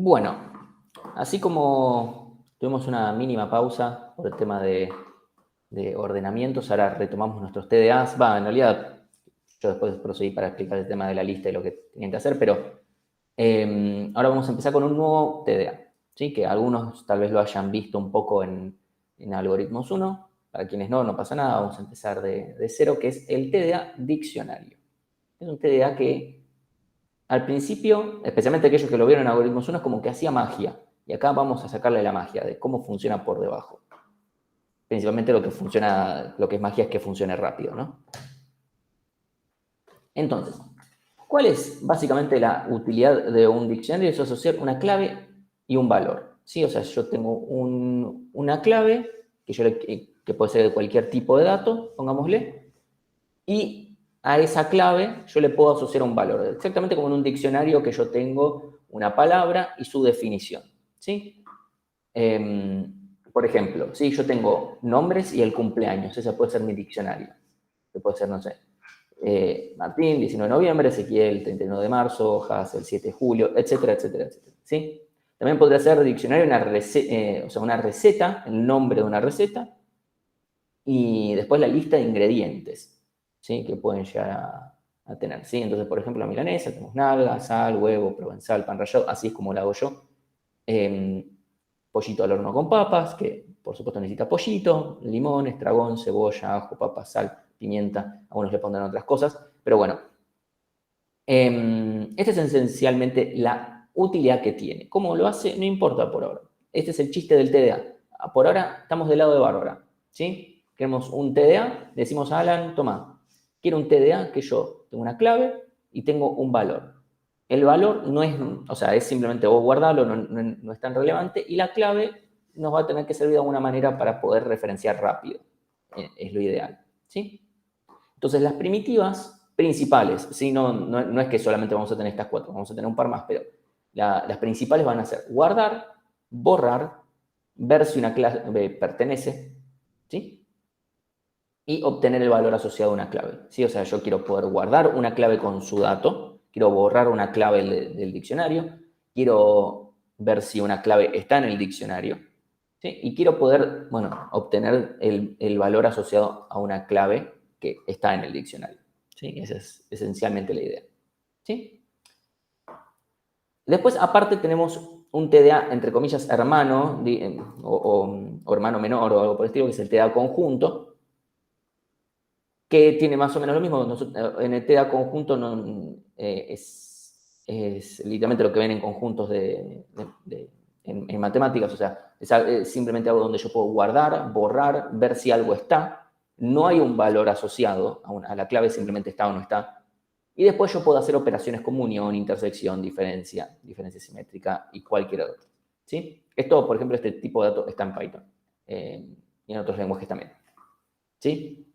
Bueno, así como tuvimos una mínima pausa por el tema de ordenamientos, ahora retomamos nuestros TDAs. En realidad, yo después proseguí para explicar el tema de la lista y lo que tenían que hacer, pero ahora vamos a empezar con un nuevo TDA, ¿sí? Que algunos tal vez lo hayan visto un poco en Algoritmos 1. Para quienes no pasa nada, vamos a empezar de cero, que es el TDA diccionario. Es un TDA que al principio, especialmente aquellos que lo vieron en Algoritmos 1, es como que hacía magia. Y acá vamos a sacarle la magia de cómo funciona por debajo. Principalmente lo que es magia es que funcione rápido, ¿no? Entonces, ¿cuál es básicamente la utilidad de un diccionario? Es asociar una clave y un valor, ¿sí? O sea, yo tengo una clave que puede ser de cualquier tipo de dato, pongámosle, y a esa clave yo le puedo asociar un valor, exactamente como en un diccionario que yo tengo una palabra y su definición, ¿sí? Por ejemplo, ¿sí? Yo tengo nombres y el cumpleaños, ese puede ser mi diccionario, que puede ser, no sé, Martín, 19 de noviembre, Ezequiel, 31 de marzo, Has, el 7 de julio, etcétera, etcétera, etcétera, ¿sí? También podría ser diccionario una receta, el nombre de una receta, y después la lista de ingredientes, ¿sí? Que pueden llegar a tener, ¿sí? Entonces, por ejemplo, la milanesa, tenemos nalga, sal, huevo, provenzal, pan rallado, así es como la hago yo. Pollito al horno con papas, que por supuesto necesita pollito, limón, estragón, cebolla, ajo, papas, sal, pimienta, algunos le pondrán otras cosas, pero bueno. Esta es esencialmente la utilidad que tiene. ¿Cómo lo hace? No importa por ahora. Este es el chiste del TDA. Por ahora estamos del lado de Bárbara, ¿sí? Queremos un TDA, decimos a Alan, toma, quiero un TDA que yo tengo una clave y tengo un valor. El valor no es, o sea, es simplemente vos guardarlo, no es tan relevante, y la clave nos va a tener que servir de alguna manera para poder referenciar rápido. Es lo ideal, ¿sí? Entonces, las primitivas principales, ¿sí? No es que solamente vamos a tener estas 4, vamos a tener un par más, pero las principales van a ser guardar, borrar, ver si una clave pertenece, ¿sí? Y obtener el valor asociado a una clave, ¿sí? O sea, yo quiero poder guardar una clave con su dato, quiero borrar una clave del diccionario, quiero ver si una clave está en el diccionario, ¿sí? Y quiero poder, bueno, obtener el valor asociado a una clave que está en el diccionario, ¿sí? Esa es esencialmente la idea, ¿sí? Después, aparte, tenemos un TDA, entre comillas, hermano, o hermano menor, o algo por el estilo, que es el TDA conjunto, que tiene más o menos lo mismo. En el TDA conjunto es literalmente lo que ven en conjuntos en matemáticas. O sea, es simplemente algo donde yo puedo guardar, borrar, ver si algo está. No hay un valor asociado a la clave, simplemente está o no está. Y después yo puedo hacer operaciones como unión, intersección, diferencia simétrica y cualquier otro, ¿sí? Esto, por ejemplo, este tipo de datos está en Python y en otros lenguajes también, ¿sí?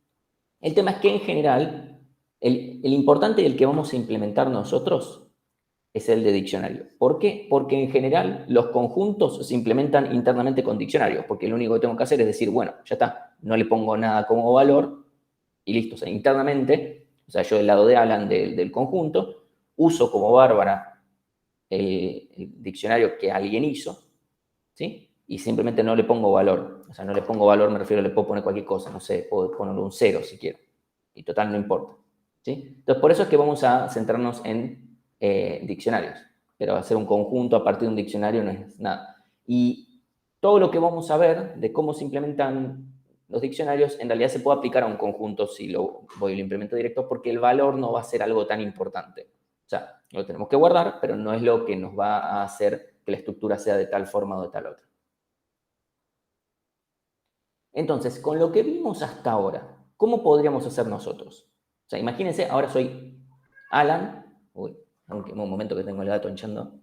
El tema es que en general, el importante y el que vamos a implementar nosotros es el de diccionario. ¿Por qué? Porque en general los conjuntos se implementan internamente con diccionarios, porque lo único que tengo que hacer es decir, bueno, ya está, no le pongo nada como valor y listo. O sea, internamente, o sea, yo del lado de Alan del conjunto, uso como Bárbara el diccionario que alguien hizo, ¿sí? Y simplemente no le pongo valor. O sea, no le pongo valor, me refiero, le puedo poner cualquier cosa, no sé, puedo ponerle un 0 si quiero. Y total, no importa, ¿sí? Entonces, por eso es que vamos a centrarnos en diccionarios. Pero hacer un conjunto a partir de un diccionario no es nada. Y todo lo que vamos a ver de cómo se implementan los diccionarios, en realidad se puede aplicar a un conjunto si lo voy y lo implemento directo, porque el valor no va a ser algo tan importante. O sea, lo tenemos que guardar, pero no es lo que nos va a hacer que la estructura sea de tal forma o de tal otra. Entonces, con lo que vimos hasta ahora, ¿cómo podríamos hacer nosotros? O sea, imagínense, ahora soy Alan. Uy, aunque un momento que tengo el gato hinchando.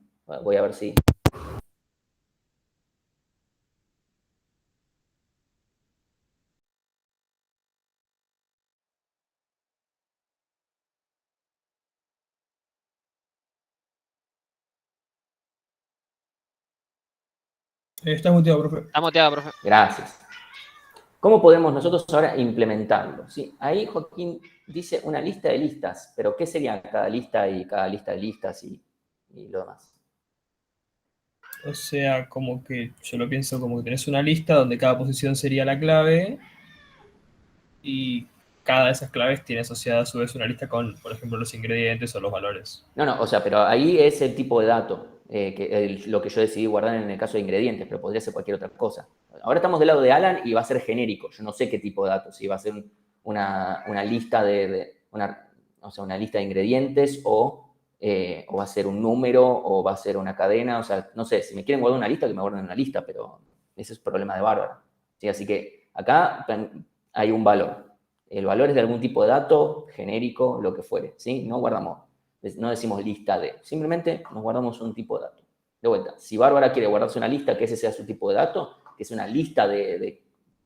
Voy a ver si... Está muteado, profe. Está muteado, profe. Gracias. ¿Cómo podemos nosotros ahora implementarlo? ¿Sí? Ahí Joaquín dice una lista de listas, pero ¿qué sería cada lista y cada lista de listas y lo demás? O sea, como que yo lo pienso como que tenés una lista donde cada posición sería la clave y cada de esas claves tiene asociada a su vez una lista con, por ejemplo, los ingredientes o los valores. No, no, o sea, pero ahí es el tipo de dato, lo que yo decidí guardar en el caso de ingredientes, pero podría ser cualquier otra cosa. Ahora estamos del lado de Alan y va a ser genérico. Yo no sé qué tipo de datos, si va a ser una lista o sea, una lista de ingredientes o va a ser un número o va a ser una cadena. O sea, no sé, si me quieren guardar una lista, que me guarden una lista, pero ese es problema de Bárbara. ¿Sí? Así que acá hay un valor. El valor es de algún tipo de dato, genérico, lo que fuere. ¿Sí? No guardamos. No decimos lista de, simplemente nos guardamos un tipo de dato. De vuelta, si Bárbara quiere guardarse una lista, que ese sea su tipo de dato, que es una lista de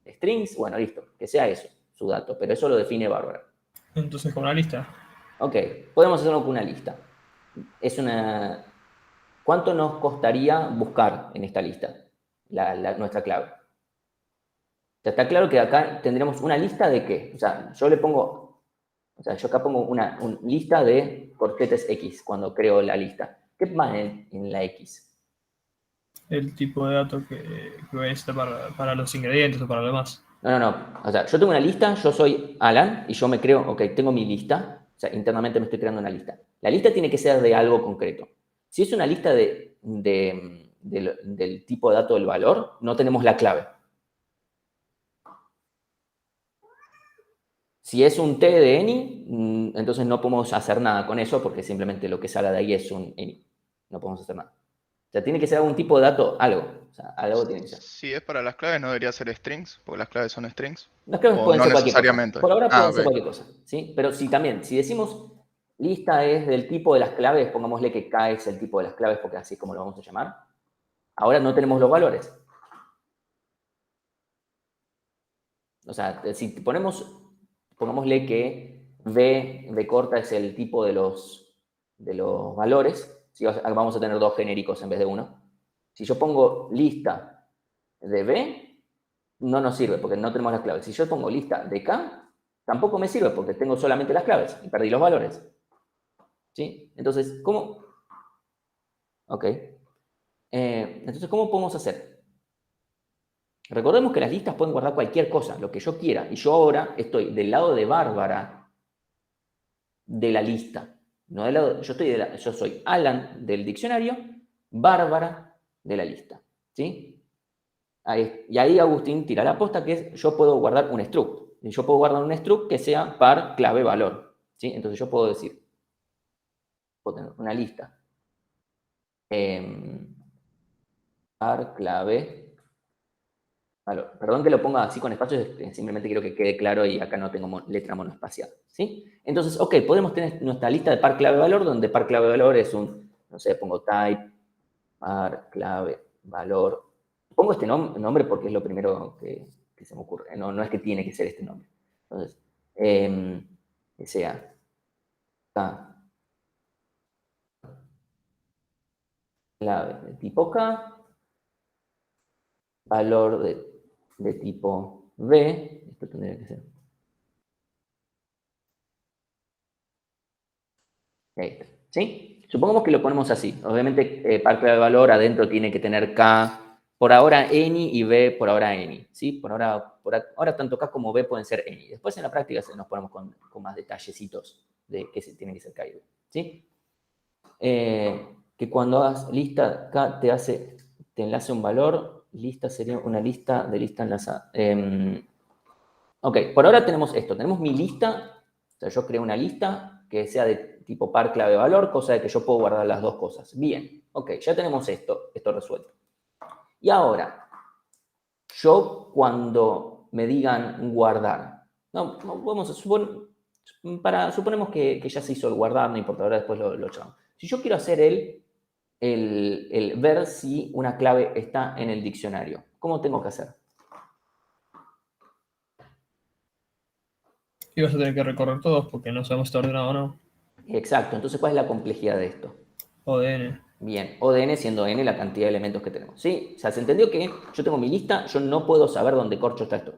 strings, bueno, listo, que sea eso, su dato, pero eso lo define Bárbara. Entonces, con una lista. Ok, podemos hacerlo con una lista. ¿Cuánto nos costaría buscar en esta lista nuestra clave? O sea, está claro que acá tendremos una lista de qué. O sea, yo acá pongo una lista de corchetes X cuando creo la lista. ¿Qué va en la X? El tipo de dato que voy a necesitar para los ingredientes o para lo demás. No, no, no. O sea, yo tengo una lista, yo soy Alan y yo me creo, ok, tengo mi lista. O sea, internamente me estoy creando una lista. La lista tiene que ser de algo concreto. Si es una lista del tipo de dato del valor, no tenemos la clave. Si es un T de any, entonces no podemos hacer nada con eso porque simplemente lo que salga de ahí es un any. No podemos hacer nada. O sea, tiene que ser algún tipo de dato, algo. O sea, algo tiene que ser. Si es para las claves, no debería ser strings, porque las claves son strings. Las claves O pueden no ser cualquier cosa. necesariamente. Por ahora Ah, pueden ser ok. cualquier cosa, ¿sí? Pero si decimos lista es del tipo de las claves, pongámosle que K es el tipo de las claves porque así es como lo vamos a llamar. Ahora no tenemos los valores. O sea, si pongámosle que V corta es el tipo de los valores, ¿sí? Vamos a tener dos genéricos en vez de uno. Si yo pongo lista de B, no nos sirve porque no tenemos las claves. Si yo pongo lista de K, tampoco me sirve porque tengo solamente las claves y perdí los valores. ¿Sí? Entonces, ¿cómo? Ok. Entonces, ¿cómo podemos hacer? Recordemos que las listas pueden guardar cualquier cosa, lo que yo quiera. Y yo ahora estoy del lado de Bárbara de la lista. No del lado, yo soy Alan del diccionario, Bárbara de la lista. ¿Sí? Y ahí Agustín tira la aposta que es, yo puedo guardar un struct. Y yo puedo guardar un struct que sea par, clave, valor. ¿Sí? Entonces yo puedo decir, puedo tener una lista. Par, clave, valor. Perdón que lo ponga así con espacios, simplemente quiero que quede claro y acá no tengo letra monoespacial. ¿Sí? Entonces, ok, podemos tener nuestra lista de par, clave, valor, donde par, clave, valor es no sé, pongo type, par, clave, valor. Pongo este nombre porque es lo primero que se me ocurre. No es que tiene que ser este nombre. Entonces, que sea K, clave de tipo K, valor de tipo V, esto tendría que ser este, ¿sí? Supongamos que lo ponemos así. Obviamente, par clave de valor adentro tiene que tener K por ahora any y B por ahora any, ¿sí? Por ahora tanto K como B pueden ser any. Después en la práctica nos ponemos con más detallecitos de que tiene que ser K y B, ¿sí? Que cuando hagas lista K te enlace un valor, lista sería una lista de lista enlazada. Ok, por ahora tenemos esto, tenemos mi lista, o sea, yo creo una lista que sea de tipo par clave valor, cosa de que yo puedo guardar las dos cosas. Bien, ok, ya tenemos esto resuelto. Y ahora, yo cuando me digan guardar, no vamos a suponemos que ya se hizo el guardar, no importa, ahora después lo echamos. Si yo quiero hacer el ver si una clave está en el diccionario, ¿cómo tengo que hacer? Y vas a tener que recorrer todos porque no sabemos si está ordenado o no. Exacto, entonces ¿cuál es la complejidad de esto? ODN. Bien, ODN siendo n la cantidad de elementos que tenemos. ¿Sí? O sea, se entendió que yo tengo mi lista, yo no puedo saber dónde corcho está esto.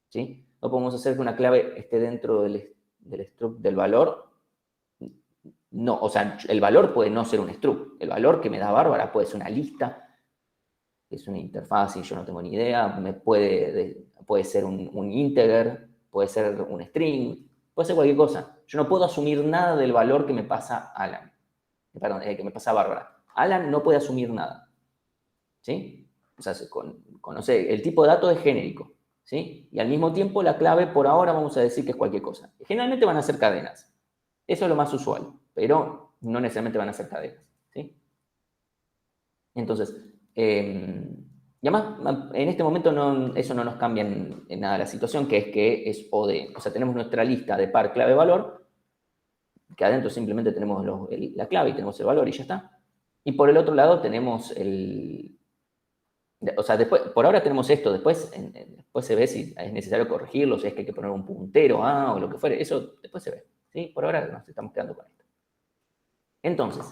¿Sí? No podemos hacer que una clave esté dentro del struct del valor. No, o sea, el valor puede no ser un struct. El valor que me da Bárbara puede ser una lista es una interfaz y yo no tengo ni idea, puede ser un integer, puede ser un string, puede ser cualquier cosa. Yo no puedo asumir nada del valor que me pasa Alan. Perdón, que me pasa Bárbara. Alan no puede asumir nada. ¿Sí? O sea, no sé, el tipo de dato es genérico. ¿Sí? Y al mismo tiempo la clave por ahora vamos a decir que es cualquier cosa. Generalmente van a ser cadenas. Eso es lo más usual, pero no necesariamente van a ser cadenas. ¿Sí? Entonces, y además, en este momento eso no nos cambia en nada la situación, que es OD. O sea, tenemos nuestra lista de par clave valor, que adentro simplemente tenemos la clave y tenemos el valor y ya está. Y por el otro lado tenemos o sea, después, por ahora tenemos esto, después se ve si es necesario corregirlo, si es que hay que poner un puntero o lo que fuere, eso después se ve. ¿Sí? Por ahora nos estamos quedando con esto. Entonces,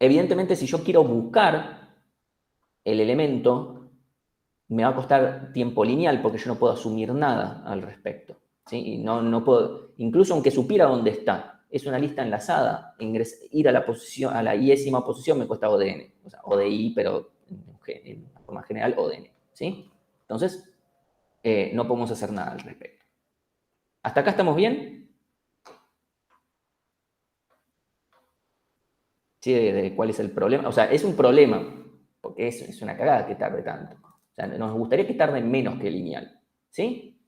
evidentemente, si yo quiero buscar el elemento, me va a costar tiempo lineal porque yo no puedo asumir nada al respecto. ¿Sí? Y no puedo, incluso aunque supiera dónde está, es una lista enlazada, ir a la posición, a la iésima posición me cuesta ODN, o sea, ODI, pero en forma general ODN. ¿Sí? Entonces, no podemos hacer nada al respecto. ¿Hasta acá estamos bien? ¿Sí? De cuál es el problema. O sea, es un problema, porque es una cagada que tarde tanto. O sea, nos gustaría que tarde menos que lineal. ¿Sí?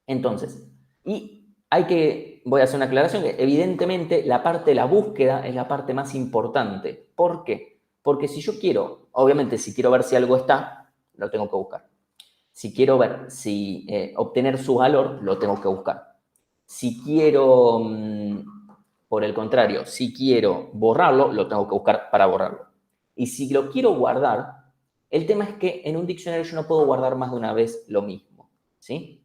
Entonces, voy a hacer una aclaración, que evidentemente la parte de la búsqueda es la parte más importante. ¿Por qué? Porque si yo quiero, obviamente si quiero ver si algo está, lo tengo que buscar. Si quiero ver si obtener su valor, lo tengo que buscar. Si quiero, por el contrario, si quiero borrarlo, lo tengo que buscar para borrarlo. Y si lo quiero guardar, el tema es que en un diccionario yo no puedo guardar más de una vez lo mismo, ¿sí?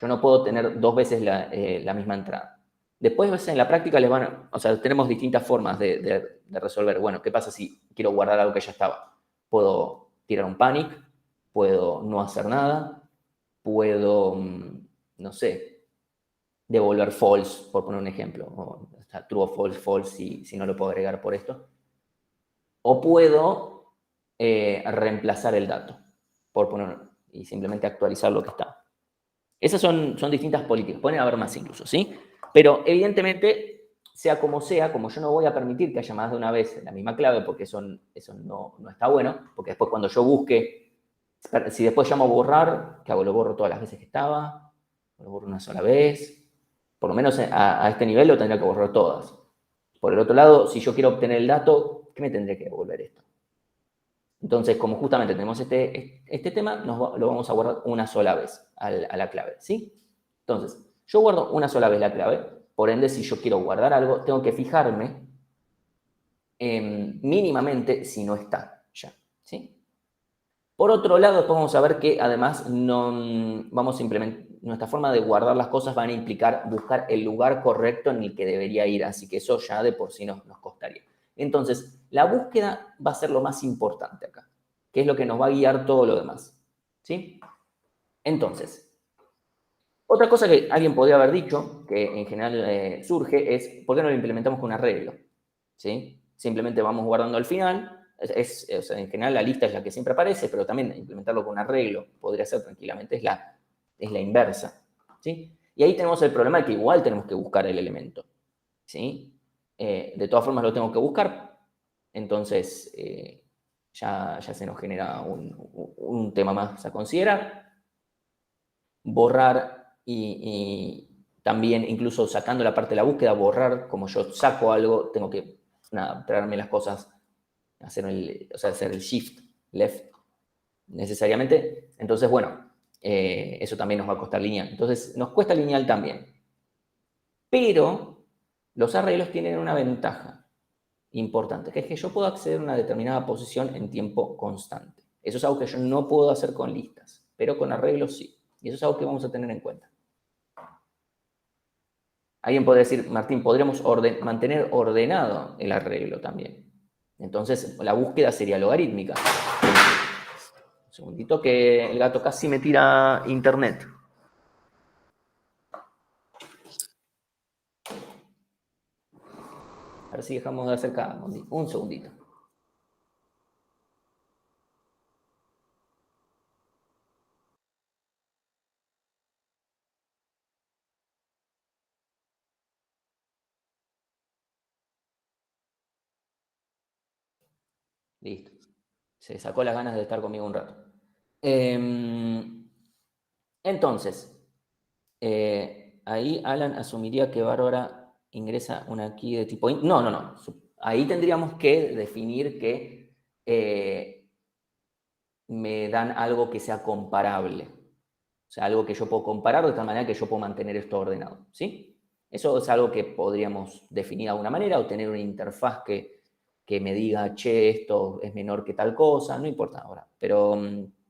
Yo no puedo tener dos veces la misma entrada. Después en la práctica o sea, tenemos distintas formas de resolver. Bueno, ¿qué pasa si quiero guardar algo que ya estaba? Puedo tirar un panic, puedo no hacer nada, puedo, no sé, devolver false, por poner un ejemplo, o sea, true o false, false, si no lo puedo agregar por esto. O puedo reemplazar el dato, y simplemente actualizar lo que está. Esas son distintas políticas, pueden haber más incluso, ¿sí? Pero evidentemente, sea, como yo no voy a permitir que haya más de una vez la misma clave, porque eso no está bueno, porque después cuando yo busque, si después llamo a borrar, ¿qué hago? Lo borro todas las veces que estaba, lo borro una sola vez, por lo menos a este nivel lo tendría que borrar todas. Por el otro lado, si yo quiero obtener el dato, ¿qué me tendría que devolver esto? Entonces, como justamente tenemos este tema, lo vamos a guardar una sola vez a la clave, ¿sí? Entonces, yo guardo una sola vez la clave, por ende, si yo quiero guardar algo, tengo que fijarme mínimamente si no está ya, ¿sí? Por otro lado, después vamos a ver que además vamos a implementar, nuestra forma de guardar las cosas van a implicar buscar el lugar correcto en el que debería ir, así que eso ya de por sí nos costaría. Entonces, la búsqueda va a ser lo más importante acá, que es lo que nos va a guiar todo lo demás, ¿sí? Entonces, otra cosa que alguien podría haber dicho, que en general surge, es ¿por qué no lo implementamos con un arreglo? ¿Sí? Simplemente vamos guardando al final. O sea, en general la lista es la que siempre aparece, pero también implementarlo con un arreglo podría ser tranquilamente, es la inversa. ¿Sí? Y ahí tenemos el problema de que igual tenemos que buscar el elemento. ¿Sí? De todas formas lo tengo que buscar, entonces ya se nos genera un tema más a considerar. Borrar y también incluso sacando la parte de la búsqueda, borrar, como yo saco algo, tengo que traerme las cosas, hacer el shift left necesariamente. Entonces, bueno, eso también nos va a costar lineal. Entonces, nos cuesta lineal también. Pero los arreglos tienen una ventaja importante, que es que yo puedo acceder a una determinada posición en tiempo constante. Eso es algo que yo no puedo hacer con listas, pero con arreglos sí. Y eso es algo que vamos a tener en cuenta. Alguien puede decir, Martín, podríamos mantener ordenado el arreglo también. Entonces, la búsqueda sería logarítmica. Un segundito que el gato casi me tira internet. A ver si dejamos de hacer cada un segundito. Listo. Se sacó las ganas de estar conmigo un rato. Entonces, ahí Alan asumiría que Bárbara ingresa una key de tipo... No. Ahí tendríamos que definir que me dan algo que sea comparable. O sea, algo que yo puedo comparar de tal manera que yo puedo mantener esto ordenado. ¿Sí? Eso es algo que podríamos definir de alguna manera o tener una interfaz que me diga, che, esto es menor que tal cosa. No importa ahora. Pero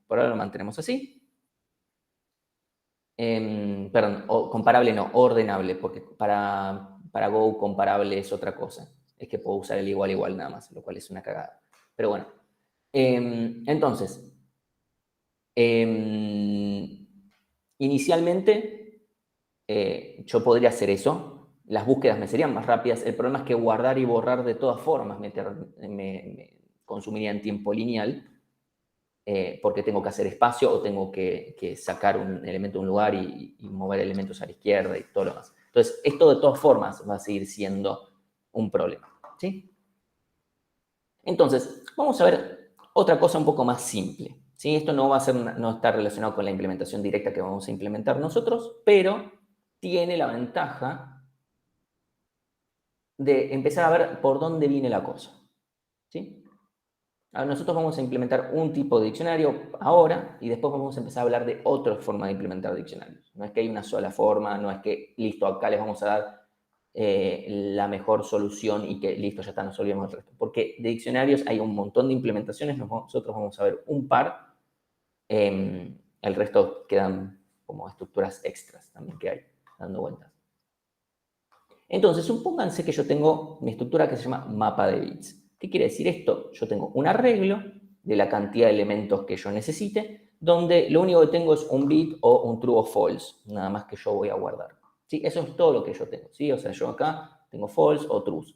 por ahora lo mantenemos así. Perdón, comparable no, ordenable, porque para Go comparable es otra cosa. Es que puedo usar el igual nada más, lo cual es una cagada. Pero bueno. Entonces, inicialmente yo podría hacer eso. Las búsquedas me serían más rápidas. El problema es que guardar y borrar de todas formas me consumiría en tiempo lineal. Porque tengo que hacer espacio o tengo que sacar un elemento de un lugar y mover elementos a la izquierda y todo lo demás. Entonces, esto de todas formas va a seguir siendo un problema. ¿Sí? Entonces, vamos a ver otra cosa un poco más simple. ¿Sí? Esto no está relacionado con la implementación directa que vamos a implementar nosotros, pero tiene la ventaja de empezar a ver por dónde viene la cosa. ¿Sí? Nosotros vamos a implementar un tipo de diccionario ahora y después vamos a empezar a hablar de otra forma de implementar diccionarios. No es que hay una sola forma, no es que, listo, acá les vamos a dar la mejor solución y que, listo, ya está, nos olvidemos del resto. Porque de diccionarios hay un montón de implementaciones, nosotros vamos a ver un par, el resto quedan como estructuras extras también que hay, dando vueltas. Entonces, supónganse que yo tengo mi estructura que se llama mapa de bits. ¿Qué quiere decir esto? Yo tengo un arreglo de la cantidad de elementos que yo necesite, donde lo único que tengo es un bit o un true o false, nada más que yo voy a guardar. ¿Sí? Eso es todo lo que yo tengo. ¿Sí? O sea, yo acá tengo false o true.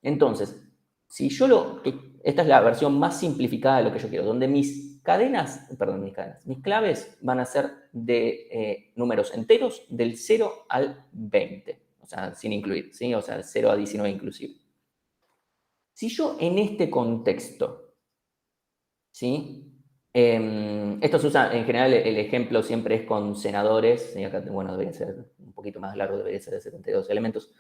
Entonces, si yo esta es la versión más simplificada de lo que yo quiero, donde mis claves van a ser de números enteros del 0 al 20. O sea, sin incluir, ¿sí? O sea, 0 a 19 inclusive. Si yo en este contexto, ¿sí? Esto se usa, en general, el ejemplo siempre es con senadores, y acá, bueno, debería ser un poquito más largo, debería ser de 72 elementos.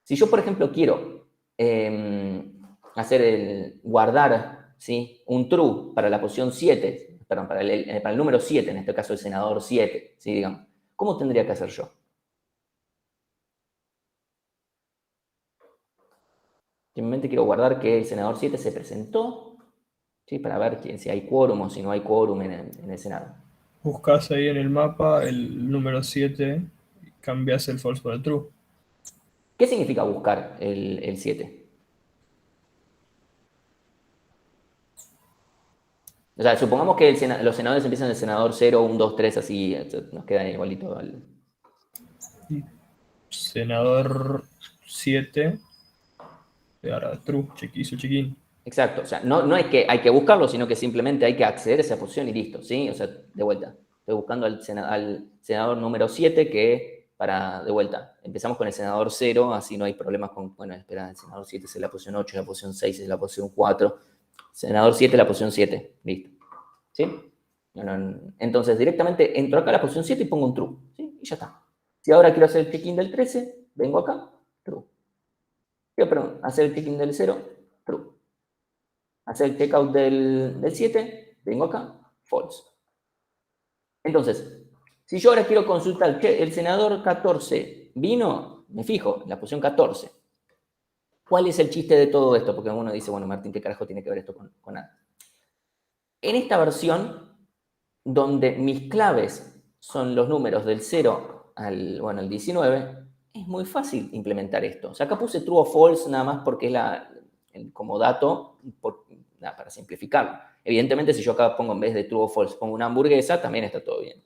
Si yo, por ejemplo, quiero guardar, ¿sí? Un true para la posición 7, perdón, para el número 7, en este caso el senador 7, ¿sí? Digamos, ¿cómo tendría que hacer yo? Simplemente quiero guardar que el senador 7 se presentó, ¿sí? Para ver si hay quórum o si no hay quórum en el Senado. Buscas ahí en el mapa el número 7 y cambias el false por el true. ¿Qué significa buscar el 7? O sea, supongamos que los senadores empiezan el senador 0, 1, 2, 3, así nos queda igualito. Senador 7. Y ahora true, hizo check-in. Exacto, o sea, no es que hay que buscarlo, sino que simplemente hay que acceder a esa posición y listo, ¿sí? O sea, de vuelta, estoy buscando al senador número 7 de vuelta, empezamos con el senador 0, así no hay problemas con, bueno, espera, el senador 7 es la posición 8, la posición 6 es la posición 4, senador 7 es la posición 7, listo, ¿sí? Entonces, directamente entro acá a la posición 7 y pongo un true, ¿sí? Y ya está. Si ahora quiero hacer el check-in del 13, vengo acá, true. Quiero, hacer el check-in del 0, true. Hacer el checkout del 7, vengo acá, false. Entonces, si yo ahora quiero consultar que el senador 14 vino, me fijo en la posición 14. ¿Cuál es el chiste de todo esto? Porque uno dice, bueno, Martín, ¿qué carajo tiene que ver esto con nada? En esta versión, donde mis claves son los números del 0 al 19, es muy fácil implementar esto. O sea, acá puse true o false nada más porque es como dato, para simplificarlo. Evidentemente, si yo acá pongo en vez de true o false, pongo una hamburguesa, también está todo bien.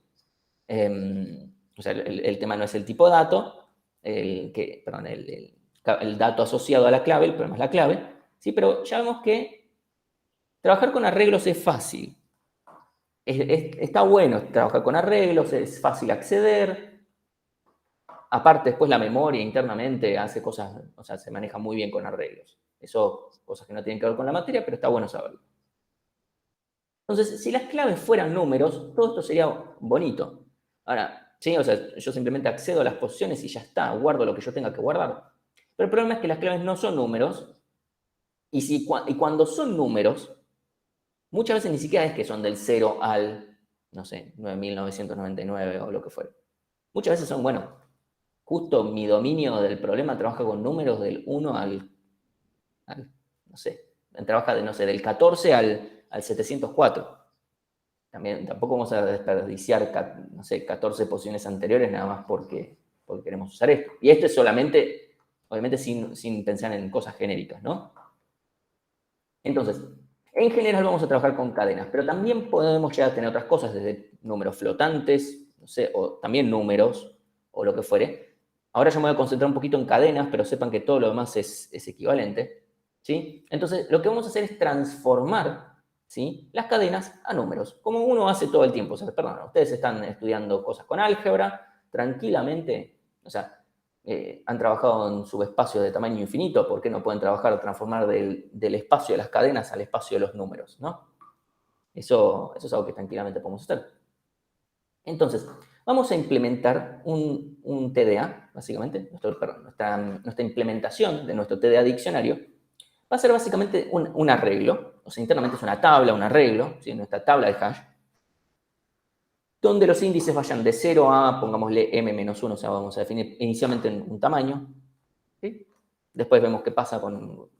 O sea, el tema no es el tipo dato, el dato asociado a la clave, el problema es la clave, ¿sí? Pero ya vemos que trabajar con arreglos es fácil. Está bueno trabajar con arreglos, es fácil acceder. Aparte, después la memoria internamente hace cosas, o sea, se maneja muy bien con arreglos. Eso, cosas que no tienen que ver con la materia, pero está bueno saberlo. Entonces, si las claves fueran números, todo esto sería bonito. Ahora, sí, o sea, yo simplemente accedo a las posiciones y ya está, guardo lo que yo tenga que guardar. Pero el problema es que las claves no son números, y cuando son números, muchas veces ni siquiera es que son del 0 al, no sé, 9.999 o lo que fuera. Muchas veces son, bueno, justo mi dominio del problema trabaja con números del 1 no sé, trabaja de, no sé, del 14 al 704. También, tampoco vamos a desperdiciar, no sé, 14 posiciones anteriores nada más porque queremos usar esto. Y esto es solamente, obviamente, sin pensar en cosas genéricas, ¿no? Entonces, en general vamos a trabajar con cadenas, pero también podemos llegar a tener otras cosas, desde números flotantes, no sé, o también números, o lo que fuere. Ahora yo me voy a concentrar un poquito en cadenas, pero sepan que todo lo demás es equivalente, ¿sí? Entonces, lo que vamos a hacer es transformar, ¿sí?, las cadenas a números, como uno hace todo el tiempo. O sea, perdón, ustedes están estudiando cosas con álgebra, tranquilamente, o sea, han trabajado en subespacios de tamaño infinito, ¿por qué no pueden trabajar, transformar del espacio de las cadenas al espacio de los números, ¿no? Eso es algo que tranquilamente podemos hacer. Entonces, vamos a implementar un TDA, básicamente, nuestra implementación de nuestro TDA diccionario va a ser básicamente un arreglo, o sea, internamente es una tabla, un arreglo, ¿sí?, nuestra tabla de hash, donde los índices vayan de 0 a, pongámosle, m-1, o sea, vamos a definir inicialmente un tamaño, ¿sí? Después vemos qué pasa cuando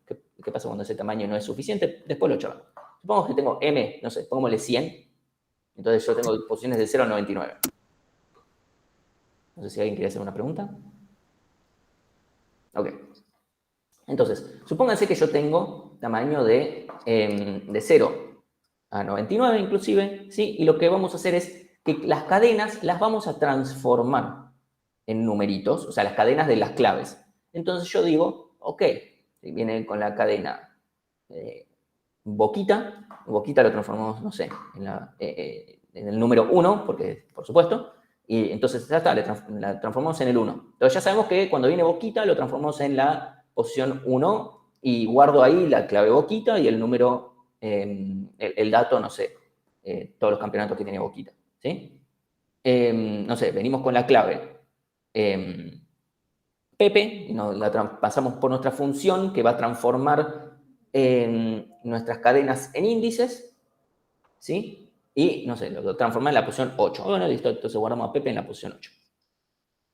ese tamaño no es suficiente, después lo charlamos. Supongamos que tengo m, no sé, pongámosle 100, entonces yo tengo posiciones de 0 a 99. No sé si alguien quiere hacer una pregunta. Ok. Entonces, supónganse que yo tengo tamaño de 0 a 99 inclusive, ¿sí? Y lo que vamos a hacer es que las cadenas las vamos a transformar en numeritos, o sea, las cadenas de las claves. Entonces yo digo, ok, viene con la cadena boquita lo transformamos, no sé, en el número 1, porque, por supuesto, y entonces ya está, la transformamos en el 1. Entonces ya sabemos que cuando viene boquita lo transformamos en la posición 1 y guardo ahí la clave boquita y el número, el dato, no sé, todos los campeonatos que tiene boquita, ¿sí? No sé, venimos con la clave Pepe, y pasamos por nuestra función que va a transformar nuestras cadenas en índices, ¿sí? Y, no sé, lo transforma en la posición 8. Bueno, listo, entonces guardamos a Pepe en la posición 8.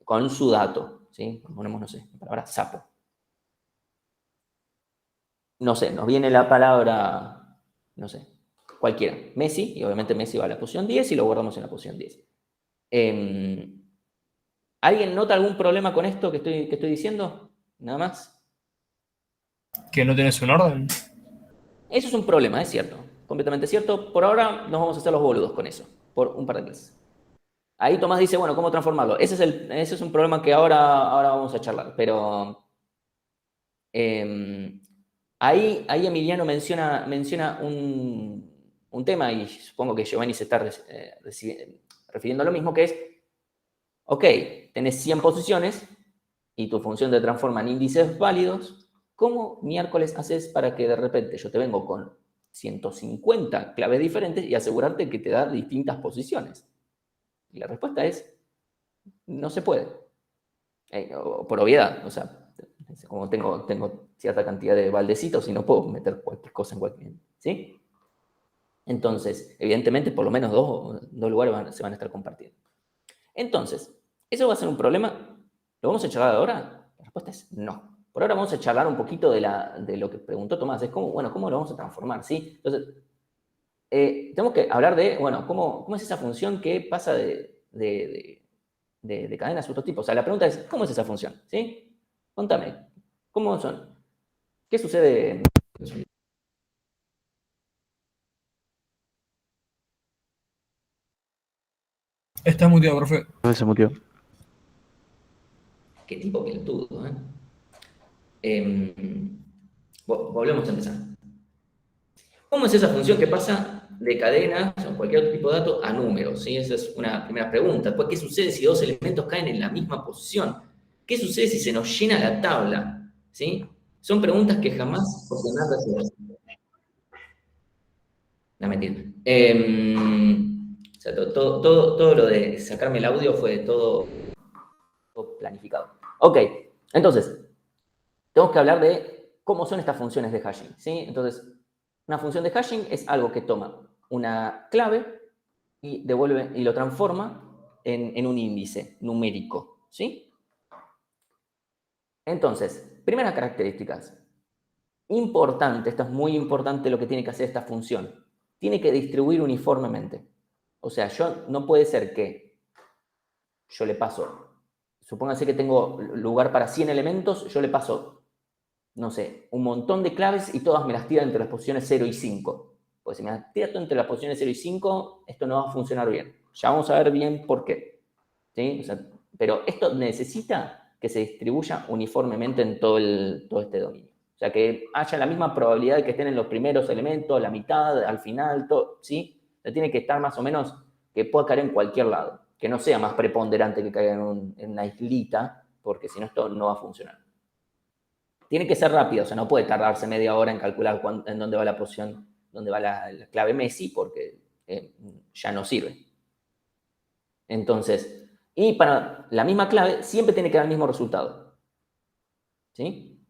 Con su dato, ¿sí? Ponemos, no sé, la palabra sapo. No sé, nos viene la palabra, no sé, cualquiera, Messi, y obviamente Messi va a la posición 10 y lo guardamos en la posición 10. ¿Alguien nota algún problema con esto que estoy diciendo? Nada más. ¿Que no tenés un orden? Eso es un problema, es cierto. Completamente cierto. Por ahora nos vamos a hacer los boludos con eso, por un par de clases. Ahí Tomás dice, bueno, ¿cómo transformarlo? Ese es un problema que ahora vamos a charlar, pero ahí Emiliano menciona un tema, y supongo que Giovanni se está refiriendo a lo mismo, que es, ok, tenés 100 posiciones y tu función te transforma en índices válidos. ¿Cómo miércoles haces para que de repente yo te vengo con 150 claves diferentes y asegurarte que te da distintas posiciones? Y la respuesta es, no se puede. Por obviedad, o sea, como tengo cierta cantidad de baldecitos y no puedo meter cualquier cosa en cualquier, ¿sí? Entonces, evidentemente, por lo menos dos lugares se van a estar compartiendo. Entonces, ¿eso va a ser un problema? ¿Lo vamos a charlar ahora? La respuesta es no. Por ahora vamos a charlar un poquito de lo que preguntó Tomás, es cómo lo vamos a transformar, ¿sí? Entonces, tenemos que hablar de, bueno, ¿cómo es esa función que pasa de cadenas a otro tipo? O sea, la pregunta es, ¿cómo es esa función? ¿Sí? Contame, ¿cómo son? ¿Qué sucede? Está muteado, profe. Se mutió. Qué tipo pelotudo, ¿eh? Volvemos a empezar. ¿Cómo es esa función que pasa de cadenas o cualquier otro tipo de dato a números? ¿Sí? Esa es una primera pregunta. Después, ¿qué sucede si dos elementos caen en la misma posición? ¿Qué sucede si se nos llena la tabla? ¿Sí? Son preguntas que jamás podrán resolver. No, mentira. O sea, todo lo de sacarme el audio fue todo planificado. Ok, entonces, tenemos que hablar de cómo son estas funciones de hashing, ¿sí? Entonces, una función de hashing es algo que toma una clave y devuelve y lo transforma en un índice numérico, ¿sí? Entonces, primeras características. Importante, esto es muy importante lo que tiene que hacer esta función. Tiene que distribuir uniformemente. O sea, no puede ser que yo le paso, supóngase que tengo lugar para 100 elementos, yo le paso, no sé, un montón de claves y todas me las tira entre las posiciones 0 y 5. Pues si me las tira entre las posiciones 0 y 5, esto no va a funcionar bien. Ya vamos a ver bien por qué. ¿Sí? O sea, pero esto necesita que se distribuya uniformemente en todo este dominio. O sea, que haya la misma probabilidad de que estén en los primeros elementos, la mitad, al final, todo, ¿sí? O sea, tiene que estar más o menos que pueda caer en cualquier lado. Que no sea más preponderante que caiga en una islita, porque si no esto no va a funcionar. Tiene que ser rápido, o sea, no puede tardarse media hora en calcular en dónde va la posición, dónde va la clave Messi, porque ya no sirve. Entonces, y para la misma clave siempre tiene que dar el mismo resultado. ¿Sí?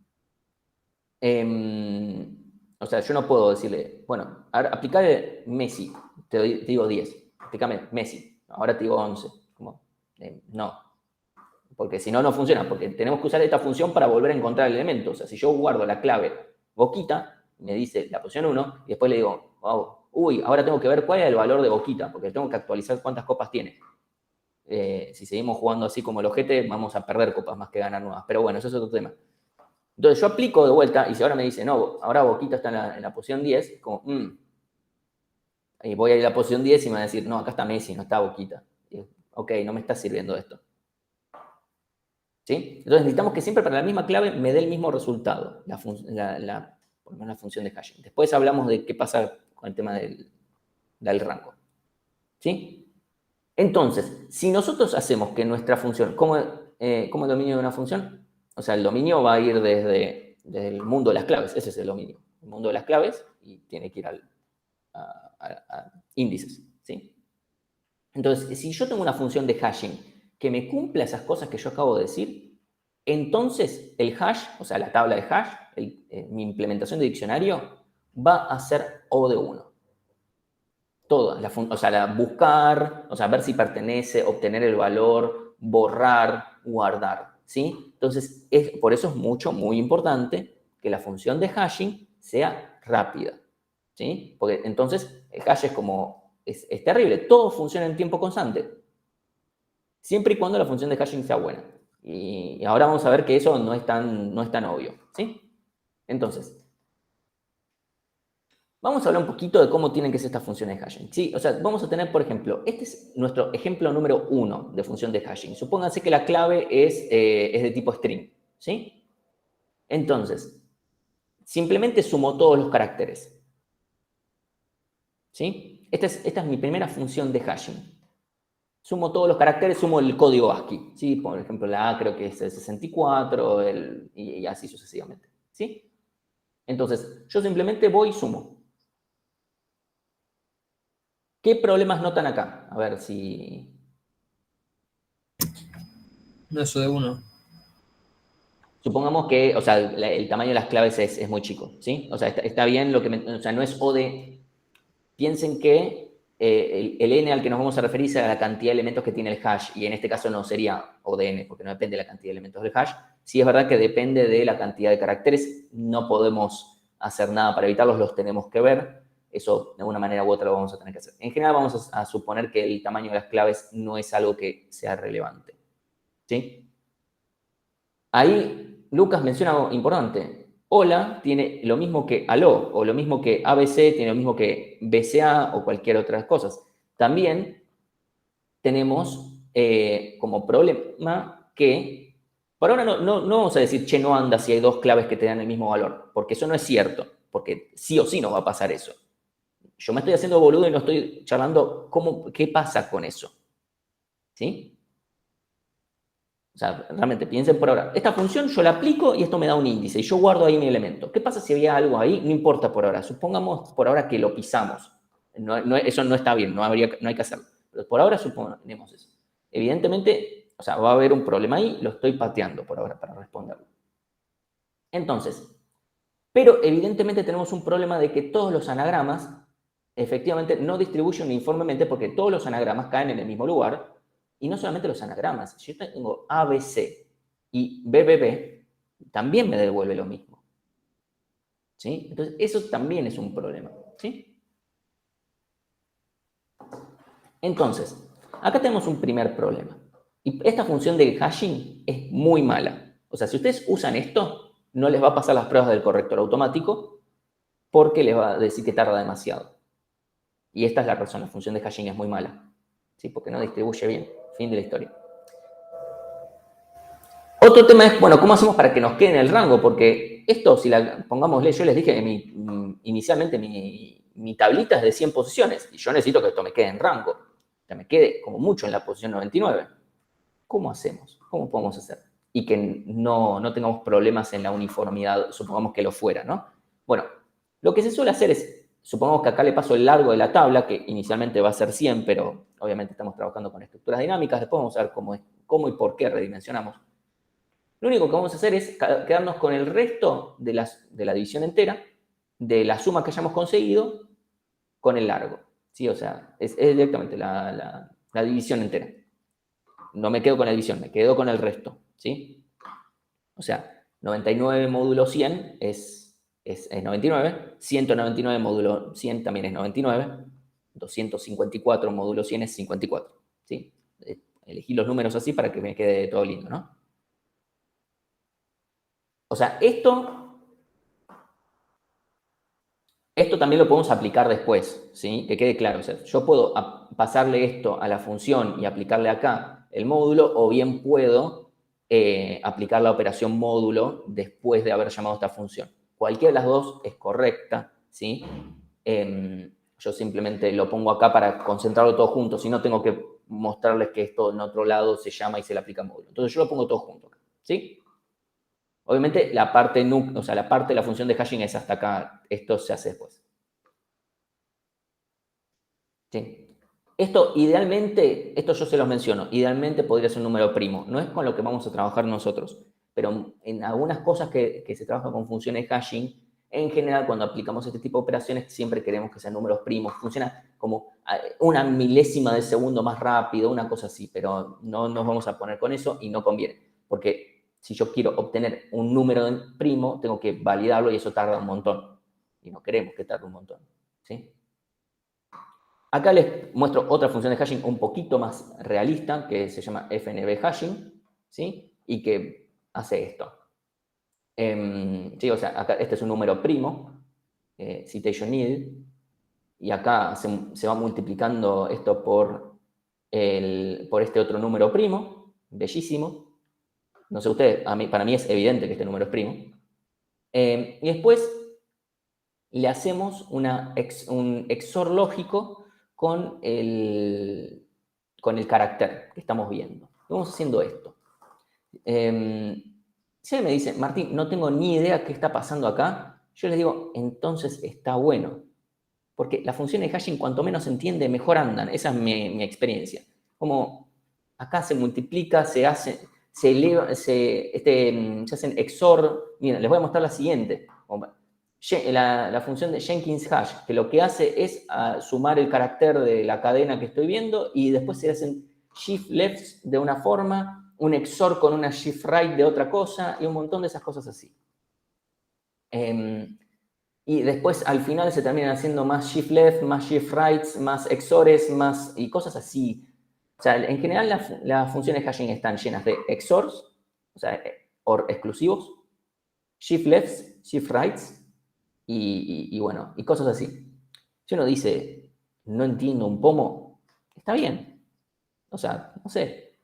O sea, yo no puedo decirle, bueno, aplicarle Messi, te digo 10, aplícame Messi, ahora te digo 11. Como, no, porque si no, no funciona, porque tenemos que usar esta función para volver a encontrar el elemento. O sea, si yo guardo la clave Boquita, me dice la posición 1, y después le digo, wow, uy, ahora tengo que ver cuál es el valor de Boquita, porque tengo que actualizar cuántas copas tiene. Si seguimos jugando así como el ojete, vamos a perder copas más que ganar nuevas. Pero bueno, eso es otro tema. Entonces yo aplico de vuelta, y si ahora me dice, no, ahora Boquita está en la posición 10, como, y voy a ir a la posición 10 y me va a decir, no, acá está Messi, no está Boquita. Y, ok, no me está sirviendo esto. ¿Sí? Entonces necesitamos que siempre para la misma clave me dé el mismo resultado, por lo menos la función de hashing. Después hablamos de qué pasa con el tema del rango. ¿Sí? Entonces, si nosotros hacemos que nuestra función, ¿cómo es el dominio de una función? O sea, el dominio va a ir desde el mundo de las claves, ese es el dominio, el mundo de las claves, y tiene que ir a índices, ¿sí? Entonces, si yo tengo una función de hashing que me cumpla esas cosas que yo acabo de decir, entonces el hash, o sea, la tabla de hash, mi implementación de diccionario, va a ser O de 1. Todo, o sea, buscar, o sea, ver si pertenece, obtener el valor, borrar, guardar, ¿sí? Entonces, por eso es muy importante que la función de hashing sea rápida, ¿sí? Porque entonces el hash es terrible, todo funciona en tiempo constante, siempre y cuando la función de hashing sea buena. Y ahora vamos a ver que eso no es tan obvio, ¿sí? Entonces, vamos a hablar un poquito de cómo tienen que ser estas funciones de hashing. ¿Sí? O sea, vamos a tener, por ejemplo, este es nuestro ejemplo número 1 de función de hashing. Supónganse que la clave es de tipo string, ¿sí? Entonces, simplemente sumo todos los caracteres, ¿sí? Esta es mi primera función de hashing. Sumo todos los caracteres, sumo el código ASCII, ¿sí? Por ejemplo, la A creo que es el 64, y así sucesivamente, ¿sí? Entonces, yo simplemente voy y sumo. ¿Qué problemas notan acá? A ver si... No, eso de 1. Supongamos que, o sea, el tamaño de las claves es muy chico, ¿sí? O sea, está bien o sea, no es O de... Piensen que el n al que nos vamos a referir es a la cantidad de elementos que tiene el hash, y en este caso no sería O de n, porque no depende de la cantidad de elementos del hash. Sí es verdad que depende de la cantidad de caracteres, no podemos hacer nada para evitarlos, los tenemos que ver. Eso, de una manera u otra, lo vamos a tener que hacer. En general, vamos a suponer que el tamaño de las claves no es algo que sea relevante, ¿sí? Ahí Lucas menciona algo importante. Hola tiene lo mismo que aló, o lo mismo que ABC, tiene lo mismo que BCA o cualquier otra cosa. También tenemos como problema que Por ahora no vamos a decir, che, no anda si hay dos claves que te dan el mismo valor, porque eso no es cierto, porque sí o sí no va a pasar eso. Yo me estoy haciendo boludo y no estoy charlando qué pasa con eso. ¿Sí? O sea, realmente piensen por ahora. Esta función yo la aplico y esto me da un índice y yo guardo ahí mi elemento. ¿Qué pasa si había algo ahí? No importa por ahora. Supongamos por ahora que lo pisamos. Eso no está bien, no hay que hacerlo. Pero por ahora suponemos eso. Evidentemente, o sea, va a haber un problema ahí, lo estoy pateando por ahora para responderlo. Entonces, pero evidentemente tenemos un problema de que todos los anagramas efectivamente no distribuyen uniformemente porque todos los anagramas caen en el mismo lugar. Y no solamente los anagramas, si yo tengo ABC y BBB, también me devuelve lo mismo. ¿Sí? Entonces, eso también es un problema. ¿Sí? Entonces, acá tenemos un primer problema. Y esta función de hashing es muy mala. O sea, si ustedes usan esto, no les va a pasar las pruebas del corrector automático porque les va a decir que tarda demasiado. Y esta es la razón, la función de hashing es muy mala. ¿Sí? Porque no distribuye bien. Fin de la historia. Otro tema es, bueno, ¿cómo hacemos para que nos quede en el rango? Porque esto, si pongámosle, yo les dije que inicialmente mi tablita es de 100 posiciones y yo necesito que esto me quede en rango. Que me quede como mucho en la posición 99. ¿Cómo hacemos? ¿Cómo podemos hacer? Y que no tengamos problemas en la uniformidad, supongamos que lo fuera, ¿no? Bueno, lo que se suele hacer es, supongamos que acá le paso el largo de la tabla, que inicialmente va a ser 100, pero obviamente estamos trabajando con estructuras dinámicas, después vamos a ver cómo y por qué redimensionamos. Lo único que vamos a hacer es quedarnos con el resto de la división entera, de la suma que hayamos conseguido, con el largo. ¿Sí? O sea, es directamente la división entera. No me quedo con la división, me quedo con el resto. ¿Sí? O sea, 99 módulo 100 es 99, 199 módulo 100 también es 99, 254 módulo 100 es 54. ¿Sí? Elegí los números así para que me quede todo lindo, ¿no? O sea, esto también lo podemos aplicar después, ¿sí? Que quede claro. O sea, yo puedo pasarle esto a la función y aplicarle acá el módulo, o bien puedo aplicar la operación módulo después de haber llamado esta función. Cualquiera de las dos es correcta, ¿sí? Yo simplemente lo pongo acá para concentrarlo todo junto, si no tengo que mostrarles que esto en otro lado se llama y se le aplica módulo. Entonces yo lo pongo todo junto, ¿sí? Obviamente la parte de la función de hashing es hasta acá. Esto se hace después. ¿Sí? Esto idealmente, esto yo se los menciono, idealmente podría ser un número primo. No es con lo que vamos a trabajar nosotros, pero en algunas cosas que se trabajan con funciones hashing, en general cuando aplicamos este tipo de operaciones siempre queremos que sean números primos. Funciona como una milésima de segundo más rápido, una cosa así, pero no nos vamos a poner con eso y no conviene. Porque si yo quiero obtener un número primo, tengo que validarlo y eso tarda un montón. Y no queremos que tarde un montón. ¿Sí? Acá les muestro otra función de hashing un poquito más realista, que se llama FNB hashing, ¿sí? Y que hace esto. Sí, o sea, acá este es un número primo, citation needed, y acá se va multiplicando esto por este otro número primo, bellísimo. No sé ustedes, para mí es evidente que este número es primo. Y después le hacemos un XOR lógico con el carácter que estamos viendo. Vamos haciendo esto. Si alguien me dice, Martín, no tengo ni idea qué está pasando acá, yo les digo, entonces está bueno. Porque las funciones de hashing, cuanto menos se entiende, mejor andan. Esa es mi experiencia. Como acá se multiplica, se eleva, se hacen XOR. Miren, les voy a mostrar la siguiente. La función de Jenkins hash, que lo que hace es sumar el carácter de la cadena que estoy viendo y después se hacen shift lefts de una forma, un XOR con una shift right de otra cosa y un montón de esas cosas así. Y después al final se terminan haciendo más shift left, más shift rights, más XORs, más y cosas así. O sea, en general las funciones hashing están llenas de XORs, o sea, OR exclusivos, shift lefts, shift rights y bueno, y cosas así. Si uno dice, no entiendo un pomo, está bien. O sea, no sé.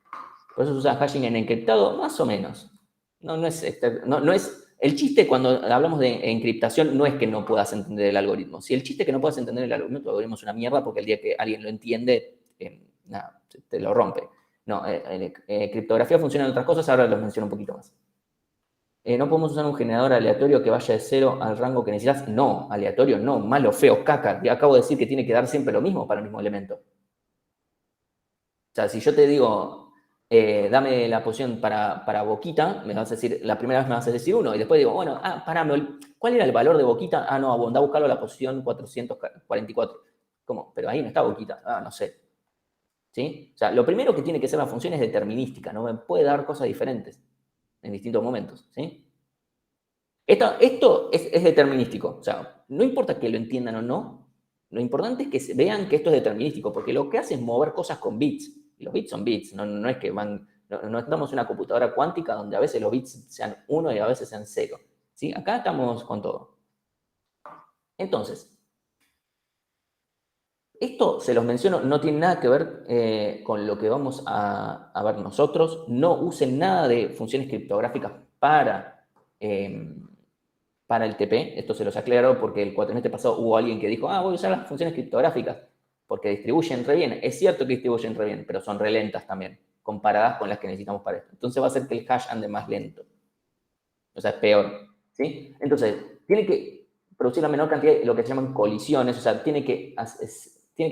Por eso se usa hashing en encriptado, más o menos. No es, no es... El chiste cuando hablamos de encriptación no es que no puedas entender el algoritmo. Si el chiste es que no puedas entender el algoritmo, tu algoritmo es una mierda porque el día que alguien lo entiende, nada, te lo rompe. No, criptografía funciona en otras cosas, ahora los menciono un poquito más. ¿No podemos usar un generador aleatorio que vaya de 0 al rango que necesitas? No, aleatorio no, malo, feo, caca. Acabo de decir que tiene que dar siempre lo mismo para el mismo elemento. O sea, si yo te digo, dame la posición para Boquita, me vas a decir, la primera vez me vas a decir 1, y después digo, bueno, ¿cuál era el valor de Boquita? Ah, no, anda a buscarlo a la posición 444. ¿Cómo? Pero ahí no está Boquita. Ah, no sé. ¿Sí? O sea, lo primero que tiene que ser la función es determinística, no me puede dar cosas diferentes en distintos momentos, ¿sí? Esto es determinístico, o sea, no importa que lo entiendan o no, lo importante es que vean que esto es determinístico, porque lo que hace es mover cosas con bits, y los bits son bits, no es que no estamos en una computadora cuántica donde a veces los bits sean 1 y a veces sean 0, ¿sí? Acá estamos con todo. Entonces, esto, se los menciono, no tiene nada que ver con lo que vamos a ver nosotros. No usen nada de funciones criptográficas para el TP. Esto se los aclaro porque el cuatrimestre pasado hubo alguien que dijo, voy a usar las funciones criptográficas porque distribuyen re bien. Es cierto que distribuyen re bien, pero son re lentas también, comparadas con las que necesitamos para esto. Entonces va a hacer que el hash ande más lento. O sea, es peor. ¿Sí? Entonces, tiene que producir la menor cantidad de lo que se llaman colisiones. O sea, tiene que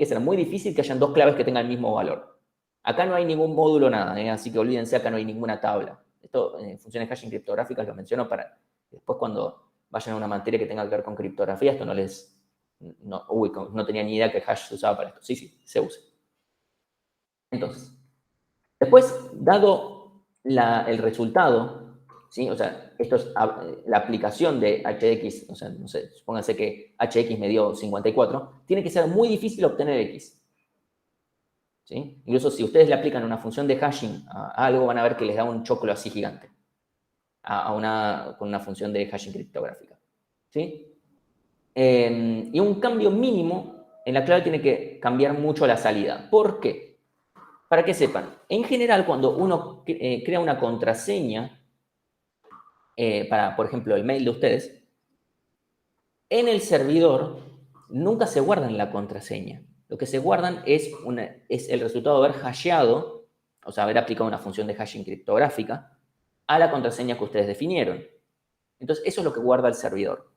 ser muy difícil que hayan dos claves que tengan el mismo valor. Acá no hay ningún módulo, nada, así que olvídense, acá no hay ninguna tabla. Esto, funciones hashing criptográficas, lo menciono para después cuando vayan a una materia que tenga que ver con criptografía, esto no tenía ni idea que hash se usaba para esto. Sí, se usa. Entonces, después, dado el resultado, ¿sí? O sea, esto es la aplicación de HX, o sea, no sé, supónganse que HX me dio 54, tiene que ser muy difícil obtener X. ¿Sí? Incluso si ustedes le aplican una función de hashing a algo, van a ver que les da un choclo así gigante con una función de hashing criptográfica. ¿Sí? Y un cambio mínimo en la clave tiene que cambiar mucho la salida. ¿Por qué? Para que sepan, en general cuando uno crea una contraseña para, por ejemplo, el mail de ustedes, en el servidor nunca se guardan la contraseña. Lo que se guardan es el resultado de haber hasheado, o sea, haber aplicado una función de hashing criptográfica a la contraseña que ustedes definieron. Entonces, eso es lo que guarda el servidor.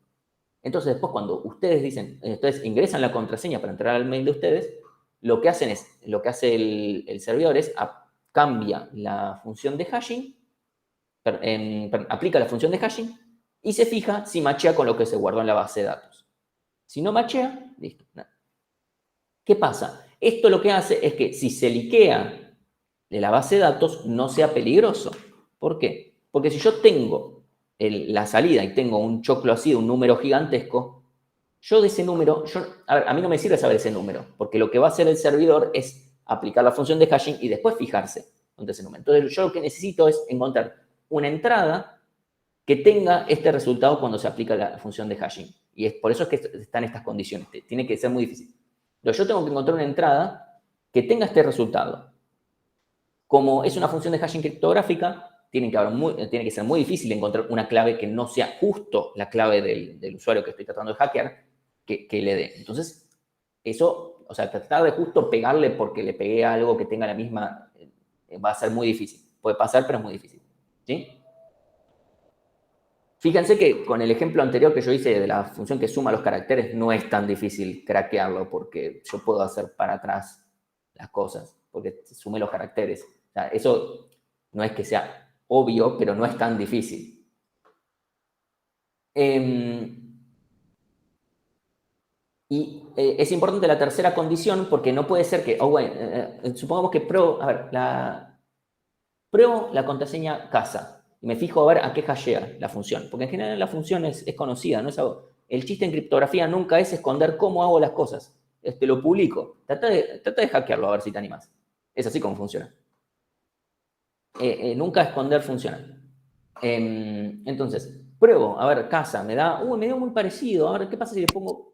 Entonces, después cuando ustedes ingresan la contraseña para entrar al mail de ustedes, lo que hace el servidor es cambia la función de hashing, aplica la función de hashing y se fija si machea con lo que se guardó en la base de datos. Si no machea, listo. Nada. ¿Qué pasa? Esto lo que hace es que si se liquea de la base de datos, no sea peligroso. ¿Por qué? Porque si yo tengo la salida y tengo un choclo así, un número gigantesco, yo de ese número, a mí no me sirve saber ese número, porque lo que va a hacer el servidor es aplicar la función de hashing y después fijarse contra ese número. Entonces, yo lo que necesito es encontrar una entrada que tenga este resultado cuando se aplica la función de hashing. Y por eso es que están estas condiciones. Tiene que ser muy difícil. Pero yo tengo que encontrar una entrada que tenga este resultado. Como es una función de hashing criptográfica, tiene que ser muy difícil encontrar una clave que no sea justo la clave del usuario que estoy tratando de hackear, que le dé. Entonces, eso, o sea, tratar de justo pegarle porque le pegué a algo que tenga la misma, va a ser muy difícil. Puede pasar, pero es muy difícil. ¿Sí? Fíjense que con el ejemplo anterior que yo hice de la función que suma los caracteres, no es tan difícil craquearlo porque yo puedo hacer para atrás las cosas, porque sumé los caracteres. O sea, eso no es que sea obvio, pero no es tan difícil. Y es importante la tercera condición porque no puede ser que, supongamos que pruebo la contraseña casa y me fijo a ver a qué hashea la función, porque en general la función es conocida, no es algo. El chiste en criptografía nunca es esconder cómo hago las cosas. Lo publico. Trata de hackearlo a ver si te animas. Es así como funciona. Nunca esconder funciona. Entonces, pruebo, a ver, casa, me dio muy parecido, a ver, ¿qué pasa si le pongo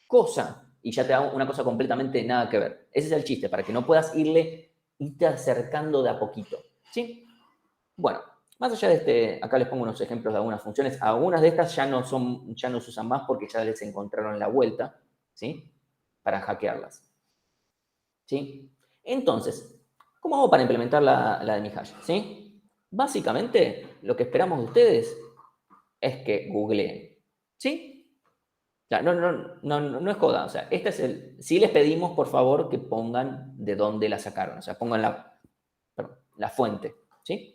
cosa? Y ya te da una cosa completamente nada que ver. Ese es el chiste, para que no puedas irte acercando de a poquito. ¿Sí? Bueno, Más allá de acá les pongo unos ejemplos de algunas funciones. Algunas de estas ya no se usan más porque ya les encontraron la vuelta, ¿sí? Para hackearlas. ¿Sí? Entonces, ¿cómo hago para implementar la de mi hash? ¿Sí? Básicamente, lo que esperamos de ustedes es que googleen. ¿Sí? O sea, no es joda. O sea, este es sí les pedimos, por favor, que pongan de dónde la sacaron. O sea, pongan la fuente. ¿Sí?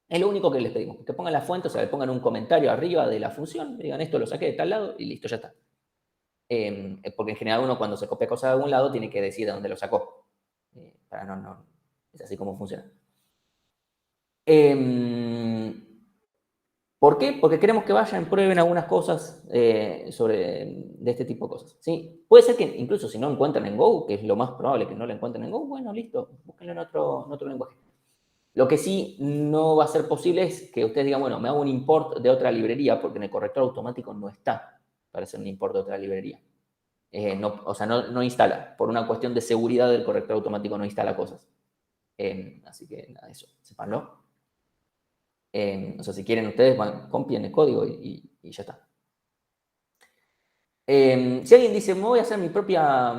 Es lo único que les pedimos, que pongan la fuente, o sea, que pongan un comentario arriba de la función, digan esto lo saqué de tal lado y listo, ya está. Porque en general uno cuando se copia cosas de algún lado tiene que decir de dónde lo sacó. Es así como funciona. ¿Por qué? Porque queremos que vayan, prueben algunas cosas de este tipo de cosas. ¿Sí? Puede ser que incluso si no encuentran en Go, que es lo más probable que no lo encuentren en Go, bueno, listo, búsquenlo en otro lenguaje. Lo que sí no va a ser posible es que ustedes digan, bueno, me hago un import de otra librería, porque en el corrector automático no está para hacer un import de otra librería. O sea, no instala. Por una cuestión de seguridad del corrector automático no instala cosas. Así que nada, eso, sépanlo. O sea, si quieren ustedes, compien el código y ya está. Si alguien dice, me voy a hacer mi propia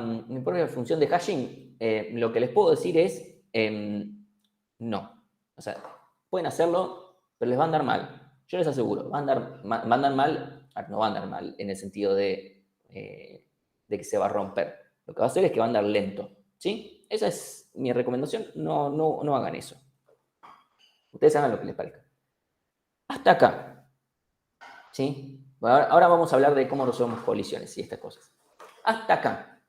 función de hashing, lo que les puedo decir es, no. O sea, pueden hacerlo, pero les va a andar mal. Yo les aseguro, va a andar mal, no va a andar mal en el sentido de que se va a romper. Lo que va a hacer es que va a andar lento. ¿Sí? Esa es mi recomendación. No hagan eso. Ustedes hagan lo que les parezca. Hasta acá. ¿Sí? Ahora vamos a hablar de cómo resolvemos colisiones y estas cosas. Hasta acá.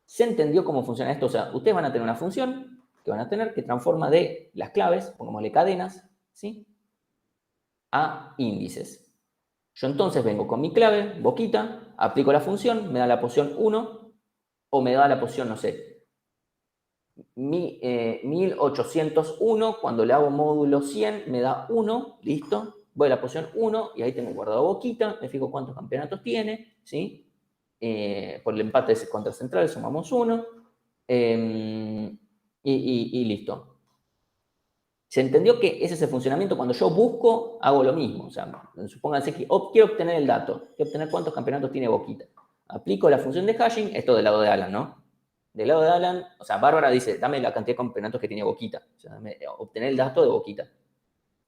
¿Se entendió cómo funciona esto? O sea, ustedes van a tener una función que transforma de las claves, pongámosle cadenas, ¿sí? A índices. Yo entonces vengo con mi clave, boquita, aplico la función, me da la posición 1 o me da la posición, no sé, 1801, cuando le hago módulo 100 me da 1, listo, voy a la posición 1 y ahí tengo guardado boquita, me fijo cuántos campeonatos tiene, ¿sí? Por el empate contra central sumamos 1 y listo. Se entendió que ese es el funcionamiento. Cuando yo busco, hago lo mismo. O sea, supónganse que quiero obtener el dato, quiero obtener cuántos campeonatos tiene Boquita. Aplico la función de hashing, esto del lado de Alan, ¿no? Del lado de Alan, o sea, Bárbara dice, dame la cantidad de campeonatos que tiene Boquita. O sea, obtener el dato de Boquita.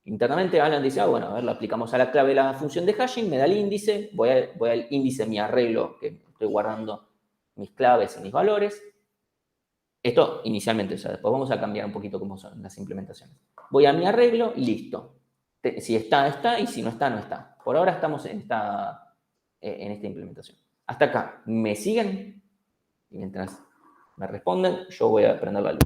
Internamente Alan dice, bueno, a ver, lo aplicamos a la clave de la función de hashing, me da el índice, voy al índice, mi arreglo, que estoy guardando mis claves y mis valores. Esto inicialmente, o sea, después vamos a cambiar un poquito cómo son las implementaciones. Voy a mi arreglo, listo. Si está, está, y si no está, no está. Por ahora estamos en esta implementación. Hasta acá, ¿me siguen? Y mientras me responden, yo voy a prender la luz.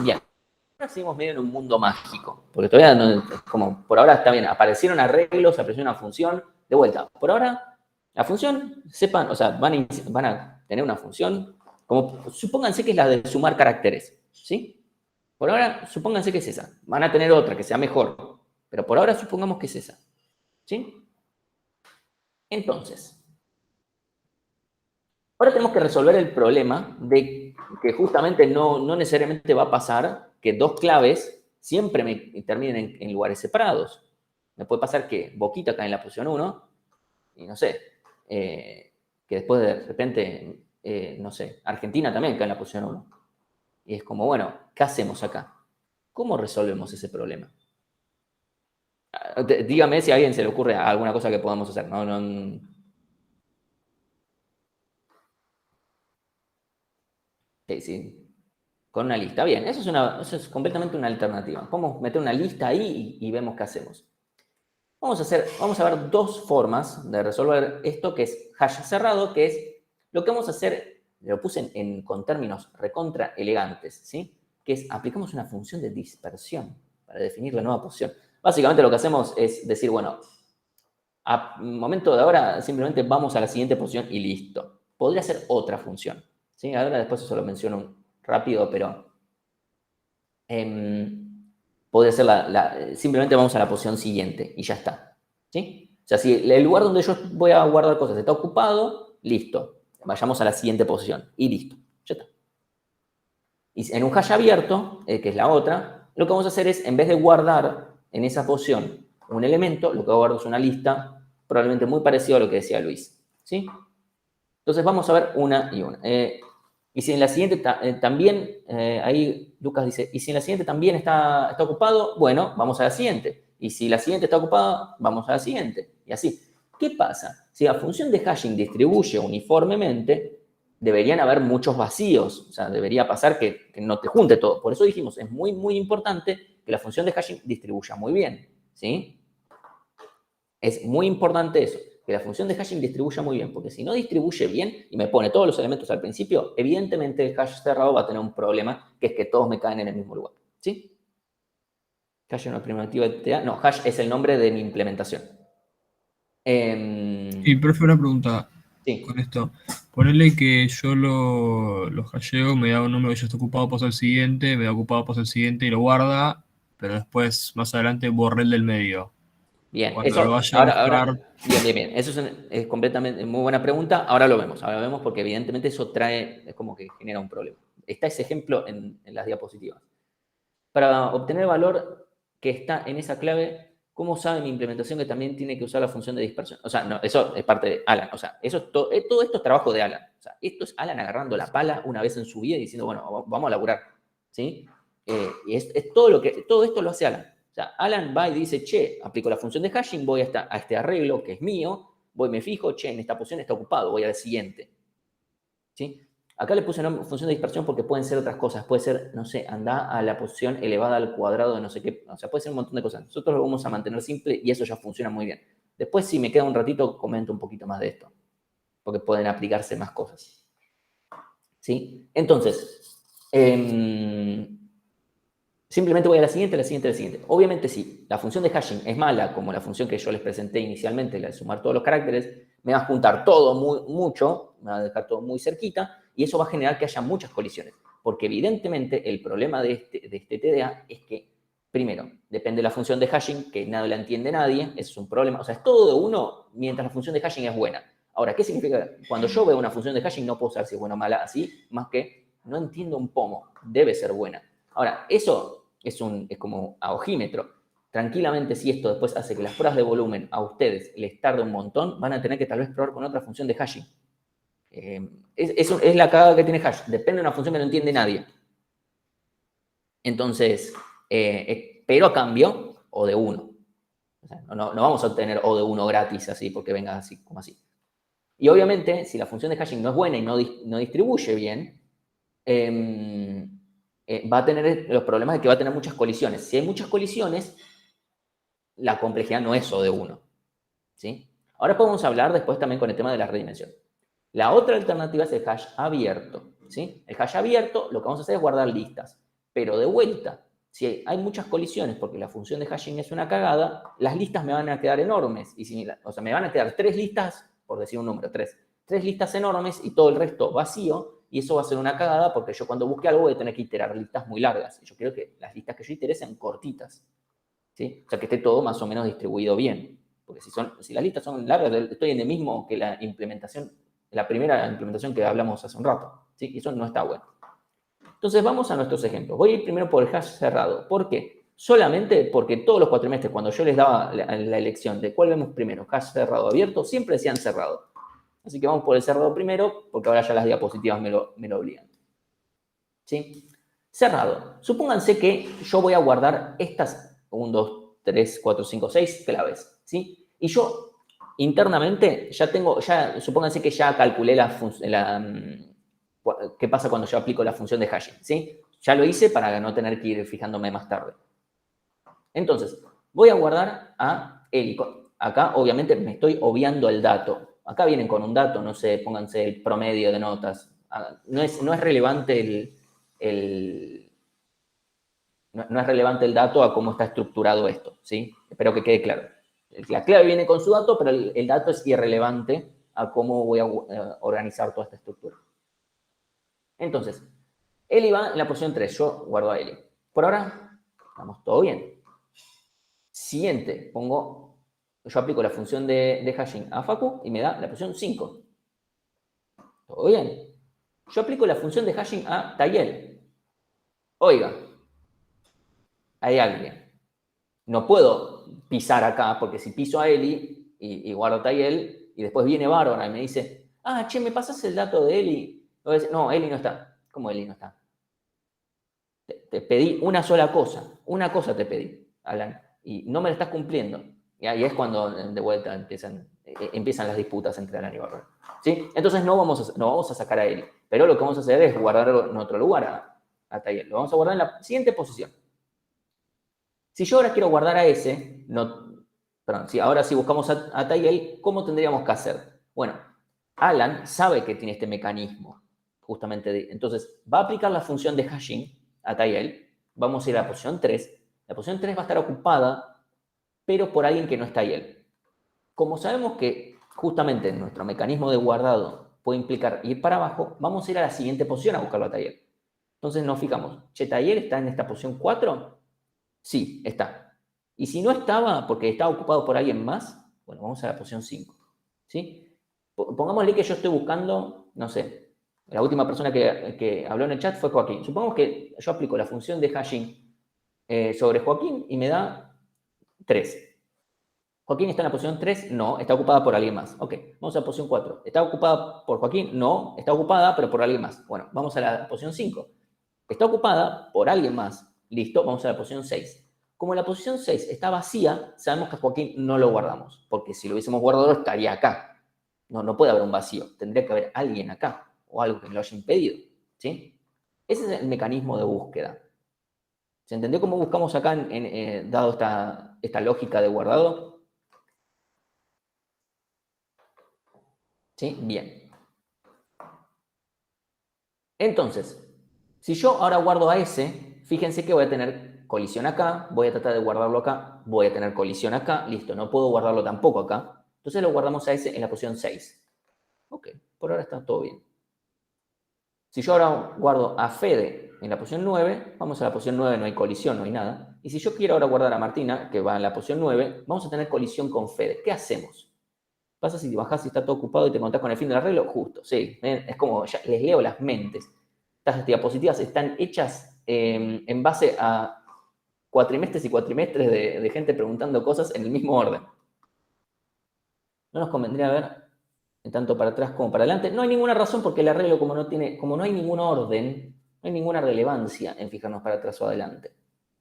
Bien. Ahora seguimos medio en un mundo mágico, porque todavía no, como por ahora está bien, aparecieron arreglos, apareció una función, de vuelta. Por ahora, la función, sepan, o sea, van a tener una función, como supónganse que es la de sumar caracteres, ¿sí? Por ahora, supónganse que es esa. Van a tener otra que sea mejor, pero por ahora supongamos que es esa, ¿sí? Entonces, ahora tenemos que resolver el problema de que justamente no necesariamente va a pasar que dos claves siempre me terminen en lugares separados. Me puede pasar que Boquita cae en la posición 1 y no sé, que después de repente, no sé, Argentina también cae en la posición 1. Y es como, bueno, ¿qué hacemos acá? ¿Cómo resolvemos ese problema? Dígame si a alguien se le ocurre alguna cosa que podamos hacer. Sí. Con una lista. Bien, eso es completamente una alternativa. Podemos meter una lista ahí y vemos qué hacemos. Vamos a ver dos formas de resolver esto, que es hash cerrado, que es lo que vamos a hacer, lo puse con términos recontra elegantes, ¿sí? Que es aplicamos una función de dispersión para definir la nueva posición. Básicamente lo que hacemos es decir, bueno, a momento de ahora simplemente vamos a la siguiente posición y listo. Podría ser otra función, ¿sí? Ahora después eso lo menciono rápido, pero podría ser simplemente vamos a la posición siguiente y ya está, ¿sí? O sea, si el lugar donde yo voy a guardar cosas está ocupado, listo. Vayamos a la siguiente posición y listo. Ya está. Y en un hash abierto, que es la otra, lo que vamos a hacer es, en vez de guardar en esa posición un elemento, lo que voy a guardar es una lista, probablemente muy parecido a lo que decía Luis. ¿Sí? Entonces vamos a ver una y una. Y si en la siguiente también, ahí Lucas dice, y si en la siguiente también está ocupado, bueno, vamos a la siguiente. Y si la siguiente está ocupada, vamos a la siguiente. Y así. ¿Qué pasa? Si la función de hashing distribuye uniformemente, deberían haber muchos vacíos. O sea, debería pasar que no te junte todo. Por eso dijimos, es muy, muy importante que la función de hashing distribuya muy bien. ¿Sí? Es muy importante eso, que la función de hashing distribuya muy bien, porque si no distribuye bien y me pone todos los elementos al principio, evidentemente el hash cerrado va a tener un problema, que es que todos me caen en el mismo lugar. ¿Sí? Hash es una primitiva de TTA. No, hash es el nombre de mi implementación. Y, profe, una pregunta Sí. con esto. Ponele que yo lo hasheo, me da un número que ya está ocupado, paso al siguiente, me da ocupado, paso al siguiente y lo guarda, pero después, más adelante, borré el del medio. Bien, Cuando lo eso, vaya a buscar, bien. Eso es completamente muy buena pregunta. Ahora lo vemos porque evidentemente eso es como que genera un problema. Está ese ejemplo en las diapositivas. Para obtener valor que está en esa clave, ¿cómo sabe mi implementación que también tiene que usar la función de dispersión? O sea, no, eso es parte de Alan. O sea, todo esto es trabajo de Alan. O sea, esto es Alan agarrando la pala una vez en su vida y diciendo, bueno, vamos a laburar. ¿Sí? Y es todo esto lo hace Alan. O sea, Alan va y dice, che, aplico la función de hashing, voy a este arreglo que es mío, voy, me fijo, che, en esta posición está ocupado, voy al siguiente. ¿Sí? Acá le puse una función de dispersión porque pueden ser otras cosas. Puede ser, no sé, anda a la posición elevada al cuadrado de no sé qué. O sea, puede ser un montón de cosas. Nosotros lo vamos a mantener simple y eso ya funciona muy bien. Después, si me queda un ratito, comento un poquito más de esto. Porque pueden aplicarse más cosas. ¿Sí? Entonces, simplemente voy a la siguiente. Obviamente, si la función de hashing es mala, como la función que yo les presenté inicialmente, la de sumar todos los caracteres, me va a juntar todo mucho, me va a dejar todo muy cerquita, y eso va a generar que haya muchas colisiones. Porque evidentemente el problema de este TDA es que, primero, depende de la función de hashing, que nada la entiende nadie, eso es un problema. O sea, es todo de uno mientras la función de hashing es buena. Ahora, ¿qué significa? Cuando yo veo una función de hashing no puedo saber si es buena o mala así, más que no entiendo un pomo, debe ser buena. Ahora, eso es como a ojímetro. Tranquilamente, si esto después hace que las pruebas de volumen a ustedes les tarde un montón, van a tener que tal vez probar con otra función de hashing. Es la cagada que tiene hash. Depende de una función que no entiende nadie. Entonces, pero a cambio, o de 1. O sea, no vamos a obtener o de 1 gratis así, porque venga así como así. Y obviamente, si la función de hashing no es buena y no distribuye bien, va a tener los problemas de que va a tener muchas colisiones. Si hay muchas colisiones, la complejidad no es O de 1. ¿Sí? Ahora podemos hablar después también con el tema de la redimensión. La otra alternativa es el hash abierto. ¿Sí? El hash abierto lo que vamos a hacer es guardar listas. Pero de vuelta, si hay muchas colisiones porque la función de hashing es una cagada, las listas me van a quedar enormes. O sea, me van a quedar 3 listas, por decir un número, 3 listas enormes y todo el resto vacío. Y eso va a ser una cagada porque yo cuando busque algo voy a tener que iterar listas muy largas. Y yo quiero que las listas que yo itere sean cortitas. ¿Sí? O sea, que esté todo más o menos distribuido bien. Porque si las listas son largas, estoy en el mismo que la primera implementación que hablamos hace un rato. ¿Sí? Y eso no está bueno. Entonces vamos a nuestros ejemplos. Voy a ir primero por el hash cerrado. ¿Por qué? Solamente porque todos los cuatrimestres, cuando yo les daba la elección de cuál vemos primero, hash cerrado o abierto, siempre decían cerrado. Así que vamos por el cerrado primero, porque ahora ya las diapositivas me lo obligan. ¿Sí? Cerrado. Supónganse que yo voy a guardar estas 1, 2, 3, 4, 5, 6 claves. ¿Sí? Y yo internamente supónganse que ya calculé qué pasa cuando yo aplico la función de hashing. ¿Sí? Ya lo hice para no tener que ir fijándome más tarde. Entonces, voy a guardar a Eli. Acá, obviamente, me estoy obviando el dato. Acá vienen con un dato, no sé, pónganse el promedio de notas. No es relevante no es relevante el dato a cómo está estructurado esto, ¿sí? Espero que quede claro. La clave viene con su dato, pero el dato es irrelevante a cómo voy a organizar toda esta estructura. Entonces, Eli va en la posición 3, yo guardo a Eli. Por ahora, estamos todo bien. Siguiente, pongo yo aplico la función de hashing a Facu y me da la posición 5. ¿Todo bien? Yo aplico la función de hashing a Tayel. Oiga, hay alguien. No puedo pisar acá, porque si piso a Eli y guardo a Tayel, y después viene Bárbara y me dice, che, ¿me pasas el dato de Eli? No, Eli no está. ¿Cómo Eli no está? Te pedí una sola cosa te pedí, Alan, y no me la estás cumpliendo. Y ahí es cuando de vuelta empiezan las disputas entre Alan y Bárbara. ¿Sí? Entonces no vamos a sacar a Eli, pero lo que vamos a hacer es guardarlo en otro lugar a Tayel. Lo vamos a guardar en la siguiente posición. Si yo ahora quiero guardar a ese, si ahora sí buscamos a Tayel, ¿cómo tendríamos que hacer? Bueno, Alan sabe que tiene este mecanismo, justamente. Entonces, va a aplicar la función de hashing a Tayel. Vamos a ir a la posición 3. La posición 3 va a estar ocupada, pero por alguien que no es Tayel. Como sabemos que justamente nuestro mecanismo de guardado puede implicar ir para abajo, vamos a ir a la siguiente posición a buscarlo a Tayel. Entonces nos fijamos, ¿Tayel está en esta posición 4? Sí, está. Y si no estaba, porque estaba ocupado por alguien más, bueno, vamos a la posición 5. ¿Sí? Pongámosle que yo estoy buscando, no sé, la última persona que habló en el chat fue Joaquín. Supongamos que yo aplico la función de hashing sobre Joaquín y me da 3. ¿Joaquín está en la posición 3? No, está ocupada por alguien más. Ok, vamos a la posición 4. ¿Está ocupada por Joaquín? No, está ocupada, pero por alguien más. Bueno, vamos a la posición 5. Está ocupada por alguien más. Listo, vamos a la posición 6. Como la posición 6 está vacía, sabemos que a Joaquín no lo guardamos, porque si lo hubiésemos guardado estaría acá. No puede haber un vacío, tendría que haber alguien acá, o algo que lo haya impedido. ¿Sí? Ese es el mecanismo de búsqueda. ¿Se entendió cómo buscamos acá, dado esta lógica de guardado? ¿Sí? Bien. Entonces, si yo ahora guardo a ese, fíjense que voy a tener colisión acá, voy a tratar de guardarlo acá, voy a tener colisión acá, listo, no puedo guardarlo tampoco acá. Entonces lo guardamos a ese en la posición 6. Ok, por ahora está todo bien. Si yo ahora guardo a Fede en la posición 9, vamos a la posición 9, no hay colisión, no hay nada. Y si yo quiero ahora guardar a Martina, que va en la posición 9, vamos a tener colisión con Fede. ¿Qué hacemos? Pasa si bajás y está todo ocupado y te contás con el fin del arreglo, justo, sí. Es como, ya les leo las mentes. Estas diapositivas están hechas en base a cuatrimestres y cuatrimestres de gente preguntando cosas en el mismo orden. No nos convendría ver tanto para atrás como para adelante. No hay ninguna razón porque el arreglo, como no hay ningún orden, no hay ninguna relevancia en fijarnos para atrás o adelante.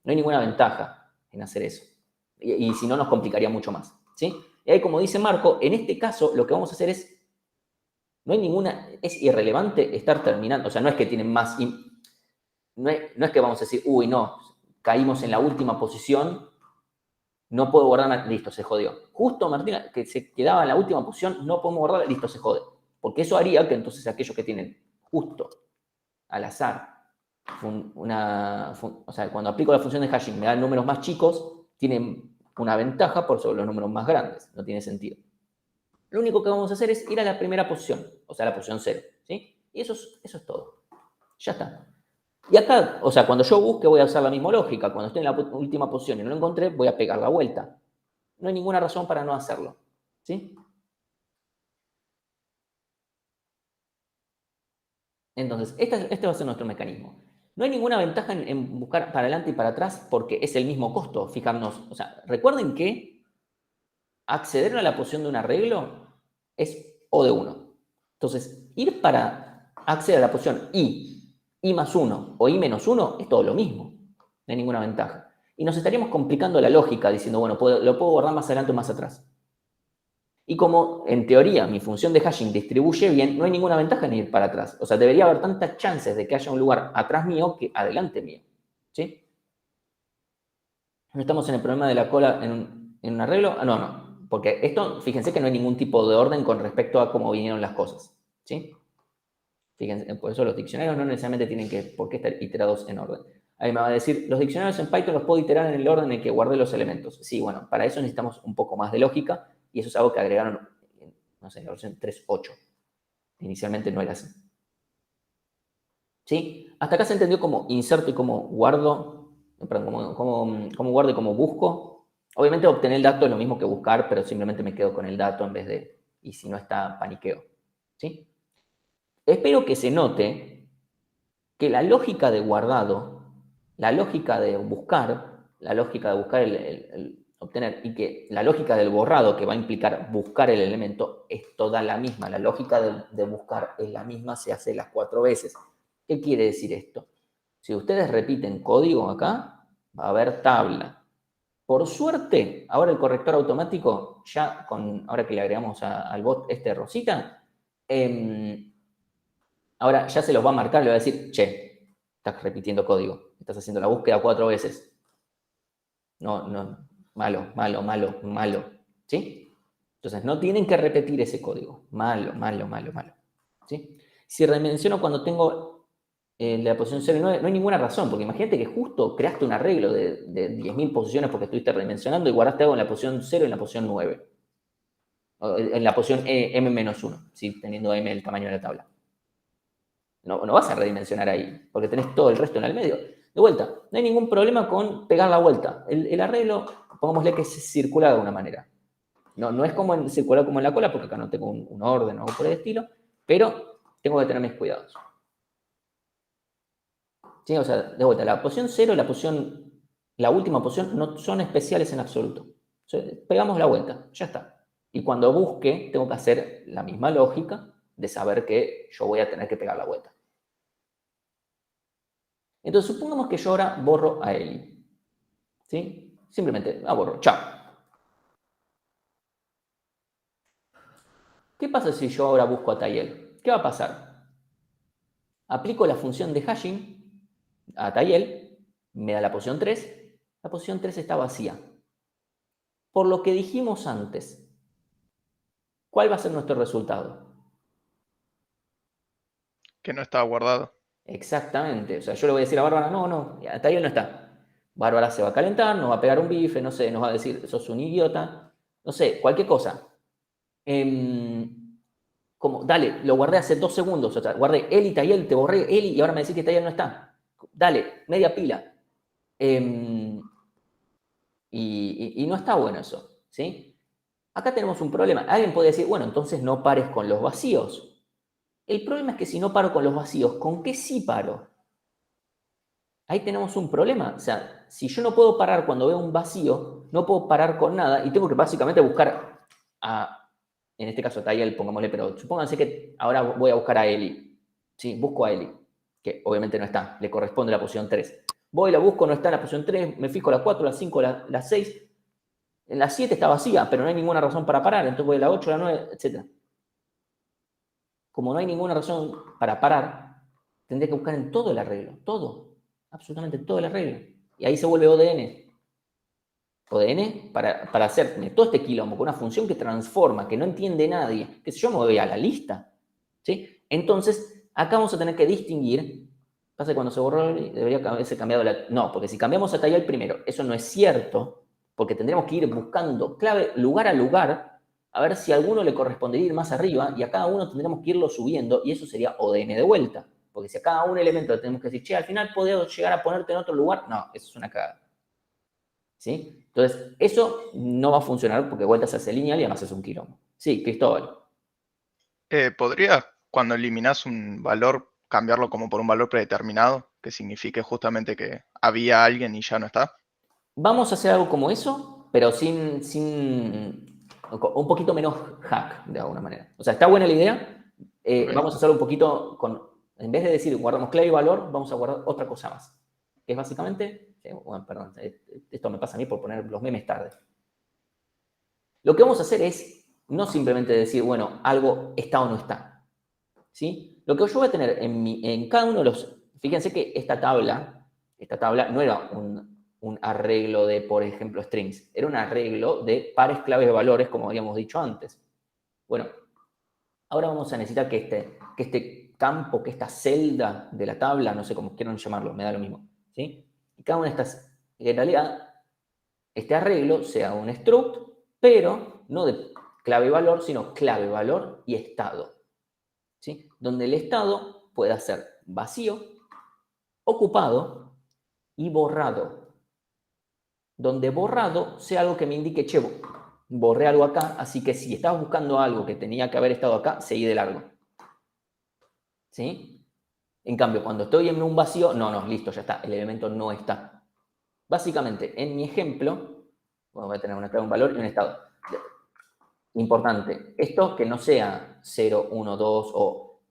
No hay ninguna ventaja en hacer eso. Y si no, nos complicaría mucho más. ¿Sí? Y ahí, como dice Marco, en este caso lo que vamos a hacer es, es irrelevante estar terminando. O sea, no es que tienen más, no es que vamos a decir, uy, no, caímos en la última posición, no puedo guardar, listo, se jodió. Justo Martina, que se quedaba en la última posición, no podemos guardar, listo, se jode. Porque eso haría que entonces aquellos que tienen justo al azar, o sea, cuando aplico la función de hashing me dan números más chicos, tienen una ventaja por sobre los números más grandes. No tiene sentido. Lo único que vamos a hacer es ir a la primera posición, o sea, la posición 0. ¿Sí? Y eso es todo. Ya está. Y acá, o sea, cuando yo busque voy a usar la misma lógica. Cuando estoy en la última posición y no lo encontré, voy a pegar la vuelta. No hay ninguna razón para no hacerlo. ¿Sí? Entonces, este va a ser nuestro mecanismo. No hay ninguna ventaja en buscar para adelante y para atrás porque es el mismo costo, fijarnos. O sea, recuerden que acceder a la posición de un arreglo es O de 1. Entonces, ir para acceder a la posición I más 1 o I menos 1 es todo lo mismo. No hay ninguna ventaja. Y nos estaríamos complicando la lógica diciendo, bueno, lo puedo guardar más adelante o más atrás. Y como en teoría mi función de hashing distribuye bien, no hay ninguna ventaja en ir para atrás. O sea, debería haber tantas chances de que haya un lugar atrás mío que adelante mío. ¿Sí? No estamos en el problema de la cola en un arreglo. No. Porque esto, fíjense que no hay ningún tipo de orden con respecto a cómo vinieron las cosas. ¿Sí? Fíjense, por eso los diccionarios no necesariamente tienen por qué estar iterados en orden. Ahí me va a decir, los diccionarios en Python los puedo iterar en el orden en el que guardé los elementos. Sí, bueno, para eso necesitamos un poco más de lógica y eso es algo que agregaron, no sé, en la versión 3.8. Inicialmente no era así. ¿Sí? Hasta acá se entendió cómo inserto y cómo guardo, perdón, cómo guardo y cómo busco. Obviamente obtener el dato es lo mismo que buscar, pero simplemente me quedo con el dato en vez de, y si no está, paniqueo. ¿Sí? Espero que se note que la lógica de guardado, la lógica de buscar obtener, y que la lógica del borrado, que va a implicar buscar el elemento, es toda la misma. La lógica de buscar es la misma, se hace las 4 veces. ¿Qué quiere decir esto? Si ustedes repiten código acá, va a haber tabla. Por suerte, ahora el corrector automático, ya ahora que le agregamos al bot Rosita, ahora ya se los va a marcar, le va a decir, che, estás repitiendo código, estás haciendo la búsqueda 4 veces. No, malo, malo, malo, malo, ¿sí? Entonces no tienen que repetir ese código. Malo, malo, malo, malo, ¿sí? Si redimensiono cuando tengo la posición 0 y 9, no hay ninguna razón, porque imagínate que justo creaste un arreglo de 10.000 posiciones porque estuviste redimensionando y guardaste algo en la posición 0 y en la posición 9. O en la posición m-1, ¿sí? Teniendo m el tamaño de la tabla. No vas a redimensionar ahí, porque tenés todo el resto en el medio. De vuelta, no hay ningún problema con pegar la vuelta. El arreglo, pongámosle que es circular de alguna manera. No es como circular como en la cola, porque acá no tengo un orden o algo por el estilo, pero tengo que tener mis cuidados. ¿Sí? O sea, de vuelta, la posición 0 y la última posición no son especiales en absoluto. O sea, pegamos la vuelta, ya está. Y cuando busque, tengo que hacer la misma lógica de saber que yo voy a tener que pegar la vuelta. Entonces, supongamos que yo ahora borro a Eli. ¿Sí? Simplemente la borro. Chao. ¿Qué pasa si yo ahora busco a Tayel? ¿Qué va a pasar? Aplico la función de hashing a Tayel, me da la posición 3. La posición 3 está vacía. Por lo que dijimos antes, ¿cuál va a ser nuestro resultado? Que no estaba guardado. Exactamente. O sea, yo le voy a decir a Bárbara, no, Tayel no está. Bárbara se va a calentar, nos va a pegar un bife, no sé, nos va a decir, sos un idiota, no sé, cualquier cosa. Como, dale, lo guardé hace 2 segundos, o sea, guardé Eli, Tayel, te borré Eli y ahora me decís que Tayel no está. Dale, media pila. Y no está bueno eso, ¿sí? Acá tenemos un problema. Alguien puede decir, bueno, entonces no pares con los vacíos. El problema es que si no paro con los vacíos, ¿con qué sí paro? Ahí tenemos un problema. O sea, si yo no puedo parar cuando veo un vacío, no puedo parar con nada y tengo que básicamente buscar en este caso Tayel, pongámosle, pero supónganse que ahora voy a buscar a Eli. Sí, busco a Eli, que obviamente no está, le corresponde la posición 3. Voy, la busco, no está en la posición 3, me fijo la 4, la 5, la 6. En la 7 está vacía, pero no hay ninguna razón para parar, entonces voy a la 8, la 9, etc. Como no hay ninguna razón para parar, tendré que buscar en todo el arreglo, todo, absolutamente todo el arreglo. Y ahí se vuelve ODN. ODN para hacerme todo este quilombo con una función que transforma, que no entiende nadie, que si yo me voy a la lista, ¿sí? Entonces, acá vamos a tener que distinguir, pasa que cuando se borró, debería haberse cambiado la... No, porque si cambiamos a Tayel primero, eso no es cierto, porque tendremos que ir buscando clave lugar a lugar, a ver si a alguno le correspondería ir más arriba, y a cada uno tendremos que irlo subiendo, y eso sería ODN de vuelta. Porque si a cada un elemento le tenemos que decir, che, al final puedo llegar a ponerte en otro lugar, no, eso es una cagada. ¿Sí? Entonces, eso no va a funcionar porque vuelta se hace lineal y además es un quilombo. Sí, Cristóbal. ¿Podría, cuando eliminas un valor, cambiarlo como por un valor predeterminado? Que signifique justamente que había alguien y ya no está. Vamos a hacer algo como eso, pero un poquito menos hack, de alguna manera. O sea, está buena la idea. Ok. Vamos a hacerlo un poquito en vez de decir guardamos clave y valor, vamos a guardar otra cosa más. Que es básicamente, bueno, perdón, esto me pasa a mí por poner los memes tarde. Lo que vamos a hacer es no simplemente decir, bueno, algo está o no está. ¿Sí? Lo que yo voy a tener en cada uno de los... Fíjense que esta tabla no era un arreglo de, por ejemplo, strings. Era un arreglo de pares claves de valores, como habíamos dicho antes. Bueno, ahora vamos a necesitar que este campo, que esta celda de la tabla, no sé cómo quieran llamarlo, me da lo mismo. ¿Sí? Y cada una de estas, en realidad, este arreglo sea un struct, pero no de clave y valor, sino clave, valor y estado. ¿Sí? Donde el estado pueda ser vacío, ocupado y borrado. donde borrado sea algo que me indique, che, borré algo acá, así que si estabas buscando algo que tenía que haber estado acá, seguí de largo. ¿Sí? En cambio, cuando estoy en un vacío, no, listo, ya está, el elemento no está. Básicamente, en mi ejemplo, voy a tener una clave, un valor y un estado. Importante, esto que no sea 0, 1, 2 o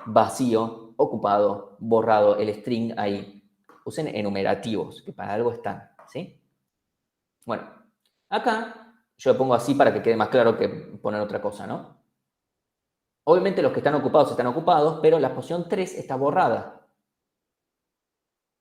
vacío, ocupado, borrado, el string ahí. Usen enumerativos, que para algo están, ¿sí? Bueno, acá yo lo pongo así para que quede más claro que poner otra cosa, ¿no? Obviamente los que están ocupados, pero la posición 3 está borrada.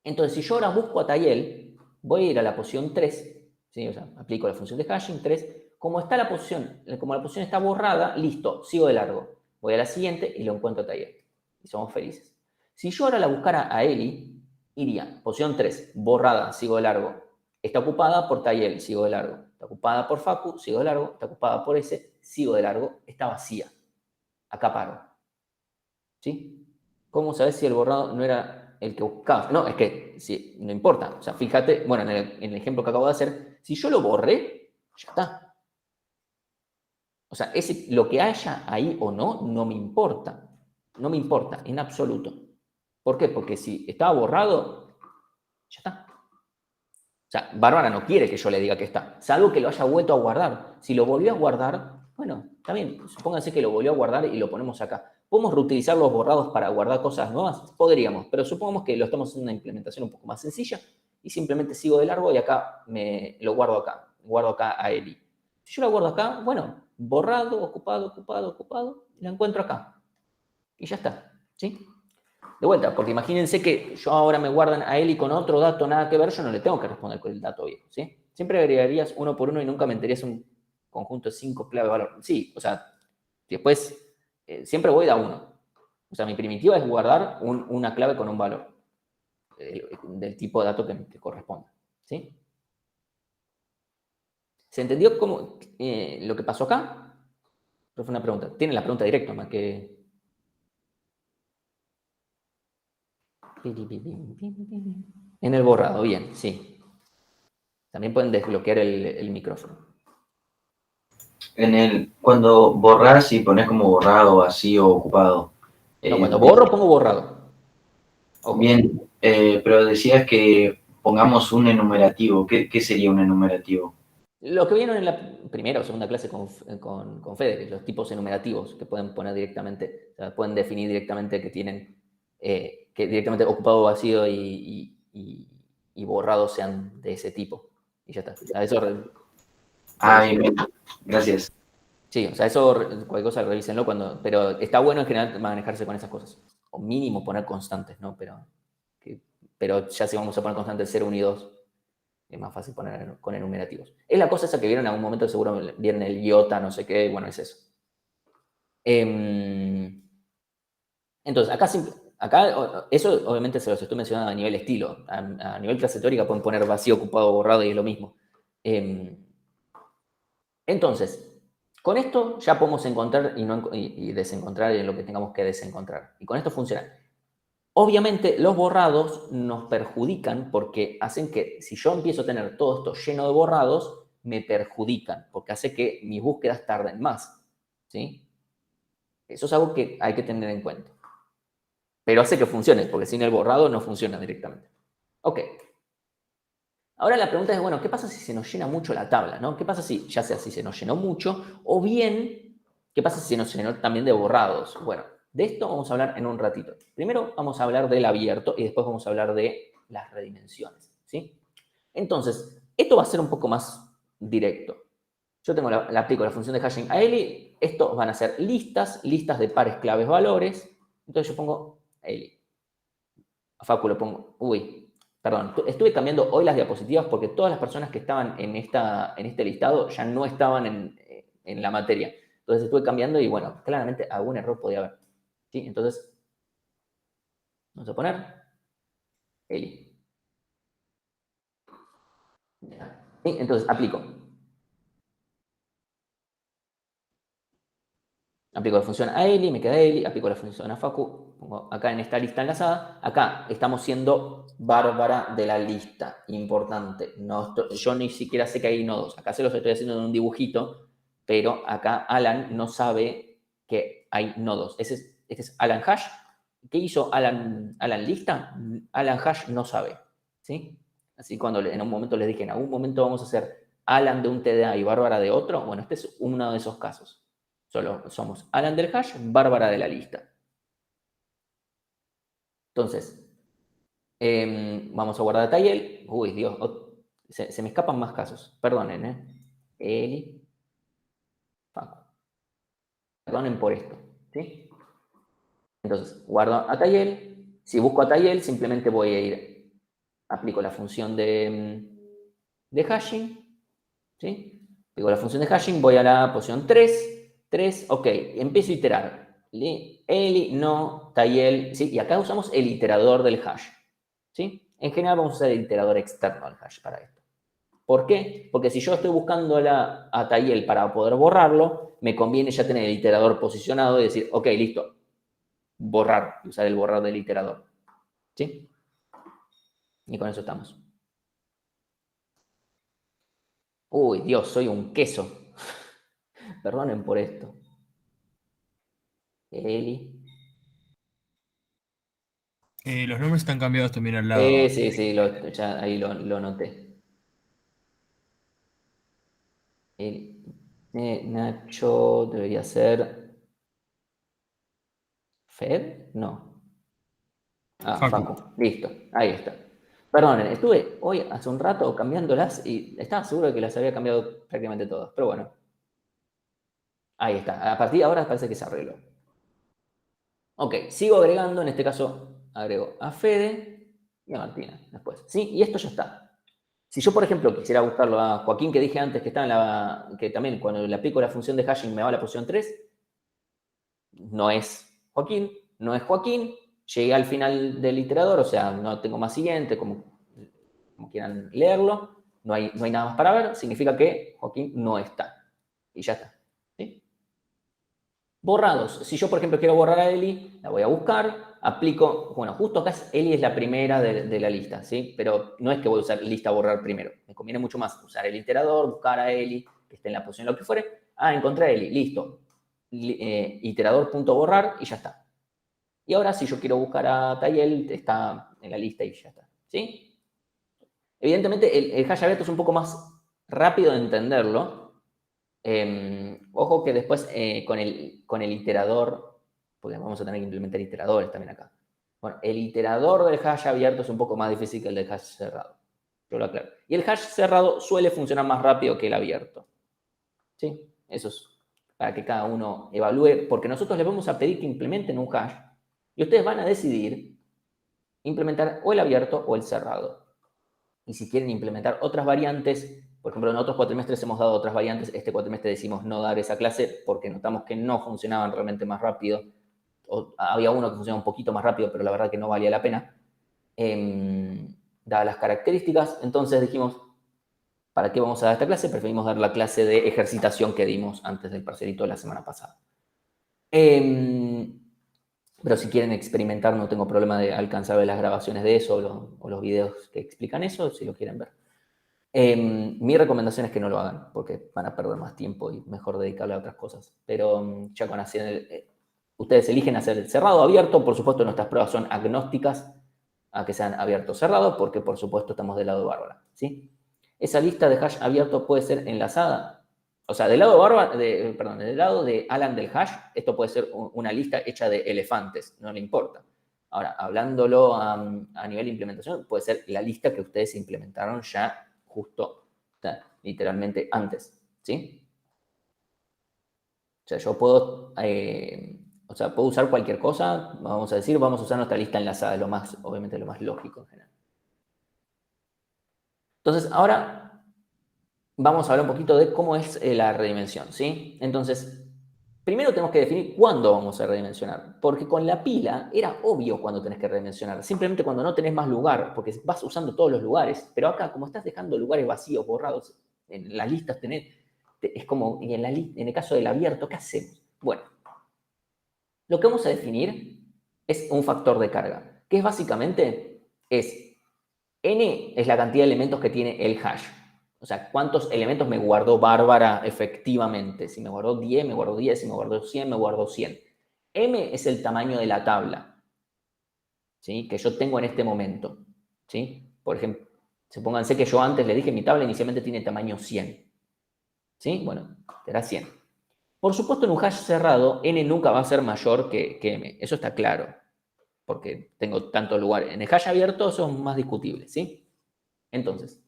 Entonces, si yo ahora busco a Tayel, voy a ir a la posición 3, ¿sí? O sea, aplico la función de hashing 3. Como la posición está borrada, listo, sigo de largo. Voy a la siguiente y lo encuentro a Tayel. Y somos felices. Si yo ahora la buscara a Eli, iría, posición 3, borrada, sigo de largo. Está ocupada por Tayel, sigo de largo. Está ocupada por Facu, sigo de largo. Está ocupada por ese, sigo de largo. Está vacía. Acá paro. ¿Sí? ¿Cómo sabes si el borrado no era el que buscabas? No, es que sí, no importa. O sea, fíjate, bueno, en el ejemplo que acabo de hacer, si yo lo borré, ya está. O sea, lo que haya ahí o no, no me importa. No me importa, en absoluto. ¿Por qué? Porque si estaba borrado, ya está. O sea, Bárbara no quiere que yo le diga que está, salvo que lo haya vuelto a guardar. Si lo volvió a guardar, bueno, está bien, supónganse que lo volvió a guardar y lo ponemos acá. ¿Podemos reutilizar los borrados para guardar cosas nuevas? Podríamos, pero supongamos que lo estamos haciendo una implementación un poco más sencilla y simplemente sigo de largo y acá lo guardo acá a Eli. Si yo lo guardo acá, bueno, borrado, ocupado, la encuentro acá y ya está, ¿sí? De vuelta, porque imagínense que yo ahora me guardan a Eli con otro dato nada que ver, yo no le tengo que responder con el dato viejo, ¿sí? Siempre agregarías uno por uno y nunca meterías un conjunto de 5 claves de valor. Sí, o sea, después siempre voy de a uno. O sea, mi primitiva es guardar una clave con un valor del tipo de dato que corresponda, ¿sí? ¿Se entendió lo que pasó acá? Pero fue una pregunta. Tienen la pregunta directa, más que... En el borrado, bien, sí. También pueden desbloquear el micrófono. Cuando borras y pones como borrado, vacío, ocupado. No, cuando borro, pongo borrado. Ojo. Bien, pero decías que pongamos un enumerativo. ¿Qué sería un enumerativo? Lo que vieron en la primera o segunda clase con Fede, los tipos enumerativos que pueden poner directamente, o sea, pueden definir directamente que tienen, que directamente ocupado, vacío y borrado sean de ese tipo. Y ya está. O sea, eso, Bien. Gracias. sí, o sea, eso cualquier cosa revísenlo pero está bueno en general manejarse con esas cosas. O mínimo poner constantes, ¿no? Pero ya si vamos a poner constantes 0, 1 y 2, es más fácil poner con enumerativos. Es la cosa esa que vieron en algún momento, seguro vieron el iota, no sé qué, bueno, es eso. Entonces, eso obviamente se los estoy mencionando a nivel estilo. A nivel clase teórica pueden poner vacío, ocupado, borrado y es lo mismo. Entonces, con esto ya podemos encontrar y desencontrar en lo que tengamos que desencontrar. Y con esto funciona. Obviamente los borrados nos perjudican porque hacen que si yo empiezo a tener todo esto lleno de borrados, me perjudican porque hace que mis búsquedas tarden más. ¿Sí? Eso es algo que hay que tener en cuenta. Pero hace que funcione, porque sin el borrado no funciona directamente. Ok. Ahora la pregunta es, bueno, ¿qué pasa si se nos llena mucho la tabla? ¿No? ¿Qué pasa si, ya sea si se nos llenó mucho, o bien, ¿qué pasa si se nos llenó también de borrados? Bueno, de esto vamos a hablar en un ratito. Primero vamos a hablar del abierto y después vamos a hablar de las redimensiones, ¿sí? Entonces, esto va a ser un poco más directo. Yo aplico la función de hashing a Eli. Estos van a ser listas de pares claves valores. Entonces yo pongo Eli. A Facu lo pongo, perdón, estuve cambiando hoy las diapositivas porque todas las personas que estaban en este listado ya no estaban en la materia. Entonces estuve cambiando y bueno, claramente algún error podía haber. ¿Sí? Entonces, vamos a poner Eli. ¿Sí? Entonces, aplico. Aplico la función a Eli, me queda Eli, aplico la función a Facu, pongo acá en esta lista enlazada. Acá estamos siendo Bárbara de la lista, importante. No, yo ni siquiera sé que hay nodos, acá se los estoy haciendo en un dibujito, pero acá Alan no sabe que hay nodos. Este es Alan Hash. ¿Qué hizo Alan lista? Alan Hash no sabe, ¿sí? Así cuando en un momento les dije, en algún momento vamos a hacer Alan de un TDA y Bárbara de otro, bueno, este es uno de esos casos. Solo somos Alan del hash, Bárbara de la lista. Entonces, vamos a guardar a Tayel. Uy, Dios, se me escapan más casos. Perdonen, Eli, Facu. Perdonen por esto, ¿sí? Entonces, guardo a Tayel. Si busco a Tayel, simplemente voy a ir, aplico la función de hashing, ¿sí? Aplico la función de hashing, voy a la posición 3, ok, empiezo a iterar. Eli, no, Tayel, ¿sí? Y acá usamos el iterador del hash, ¿sí? En general vamos a usar el iterador externo al hash para esto. ¿Por qué? Porque si yo estoy buscando a Tayel para poder borrarlo, me conviene ya tener el iterador posicionado y decir, ok, listo, borrar, usar el borrar del iterador, ¿sí? Y con eso estamos. Uy, Dios, soy un queso. Perdonen por esto. Eli. Los nombres están cambiados también al lado. Sí, ya ahí lo noté. Nacho debería ser... ¿Fed? No. Facu. Facu. Listo, ahí está. Perdonen, estuve hoy hace un rato cambiándolas y estaba seguro de que las había cambiado prácticamente todas. Pero bueno. Ahí está. A partir de ahora parece que se arregló. Ok, sigo agregando. En este caso agrego a Fede y a Martina después. ¿Sí? Y esto ya está. Si yo, por ejemplo, quisiera buscarlo a Joaquín, que dije antes que está que también cuando le aplico la función de hashing me va a la posición 3, no es Joaquín, no es Joaquín, llegué al final del iterador, o sea, no tengo más siguiente, como quieran leerlo, no hay nada más para ver, significa que Joaquín no está. Y ya está. ¿Sí? Borrados. Si yo, por ejemplo, quiero borrar a Eli, la voy a buscar, aplico, bueno, justo acá Eli es la primera de la lista, ¿sí? Pero no es que voy a usar lista borrar primero. Me conviene mucho más usar el iterador, buscar a Eli, que esté en la posición lo que fuere. Encontré a Eli, listo. Iterador.borrar y ya está. Y ahora, si yo quiero buscar a Tayel, está en la lista y ya está, ¿sí? Evidentemente, el hash abierto es un poco más rápido de entenderlo. Ojo que después con el iterador, porque vamos a tener que implementar iteradores también acá. Bueno, el iterador del hash abierto es un poco más difícil que el del hash cerrado. Yo lo aclaro. Y el hash cerrado suele funcionar más rápido que el abierto. ¿Sí? Eso es para que cada uno evalúe, porque nosotros les vamos a pedir que implementen un hash y ustedes van a decidir implementar o el abierto o el cerrado. Y si quieren implementar otras variantes, por ejemplo, en otros cuatrimestres hemos dado otras variantes, este cuatrimestre decidimos no dar esa clase porque notamos que no funcionaban realmente más rápido, o había uno que funcionaba un poquito más rápido, pero la verdad que no valía la pena, dadas las características. Entonces dijimos, ¿para qué vamos a dar esta clase? Preferimos dar la clase de ejercitación que dimos antes del parcelito de la semana pasada. Pero si quieren experimentar, no tengo problema de alcanzar las grabaciones de eso o los videos que explican eso, si lo quieren ver. Mi recomendación es que no lo hagan, porque van a perder más tiempo y mejor dedicarle a otras cosas. Pero ya con hacer ustedes eligen hacer el cerrado o abierto. Por supuesto, nuestras pruebas son agnósticas a que sean abierto o cerrado, porque por supuesto estamos del lado de Bárbara, ¿sí? Esa lista de hash abierto puede ser enlazada. O sea, del lado de Bárbara, perdón, del lado de Alan del hash, esto puede ser una lista hecha de elefantes, no le importa. Ahora, hablándolo a nivel de implementación, puede ser la lista que ustedes implementaron ya justo, literalmente antes, ¿sí? O sea, yo puedo, puedo usar cualquier cosa, vamos a usar nuestra lista enlazada, obviamente lo más lógico en general. Entonces, ahora vamos a hablar un poquito de cómo es la redimensión, ¿sí? Entonces, primero tenemos que definir cuándo vamos a redimensionar, porque con la pila era obvio cuándo tenés que redimensionar, simplemente cuando no tenés más lugar, porque vas usando todos los lugares, pero acá como estás dejando lugares vacíos, borrados, en las listas es como, y en el caso del abierto, ¿qué hacemos? Bueno, Lo que vamos a definir es un factor de carga, que es básicamente, n es la cantidad de elementos que tiene el hash. O sea, cuántos elementos me guardó Bárbara efectivamente. Si me guardó 10, me guardó 10. Si me guardó 100, me guardó 100. M es el tamaño de la tabla, ¿sí? Que yo tengo en este momento, ¿sí? Por ejemplo, supónganse que yo antes le dije mi tabla inicialmente tiene tamaño 100. ¿Sí? Bueno, será 100. Por supuesto, en un hash cerrado, n nunca va a ser mayor que m. Eso está claro, porque tengo tantos lugares. En el hash abierto eso es más discutible, ¿sí? Entonces,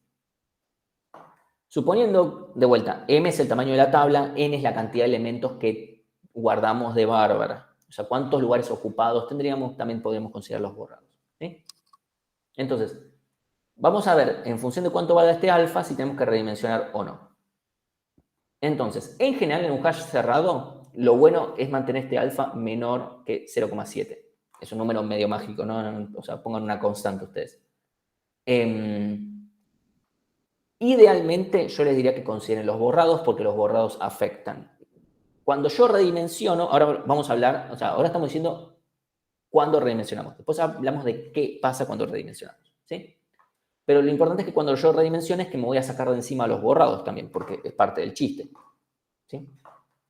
suponiendo, de vuelta, m es el tamaño de la tabla, n es la cantidad de elementos que guardamos de Bárbara. O sea, cuántos lugares ocupados tendríamos, también podríamos considerar los borrados, ¿sí? Entonces, vamos a ver, en función de cuánto valga este alfa, si tenemos que redimensionar o no. Entonces, en general, en un hash cerrado, lo bueno es mantener este alfa menor que 0,7. Es un número medio mágico, ¿no? O sea, pongan una constante ustedes. Idealmente, yo les diría que consideren los borrados porque los borrados afectan. Cuando yo redimensiono, ahora vamos a hablar, o sea, ahora estamos diciendo cuándo redimensionamos. Después hablamos de qué pasa cuando redimensionamos, ¿sí? Pero lo importante es que cuando yo redimensione es que me voy a sacar de encima los borrados también, porque es parte del chiste, ¿sí?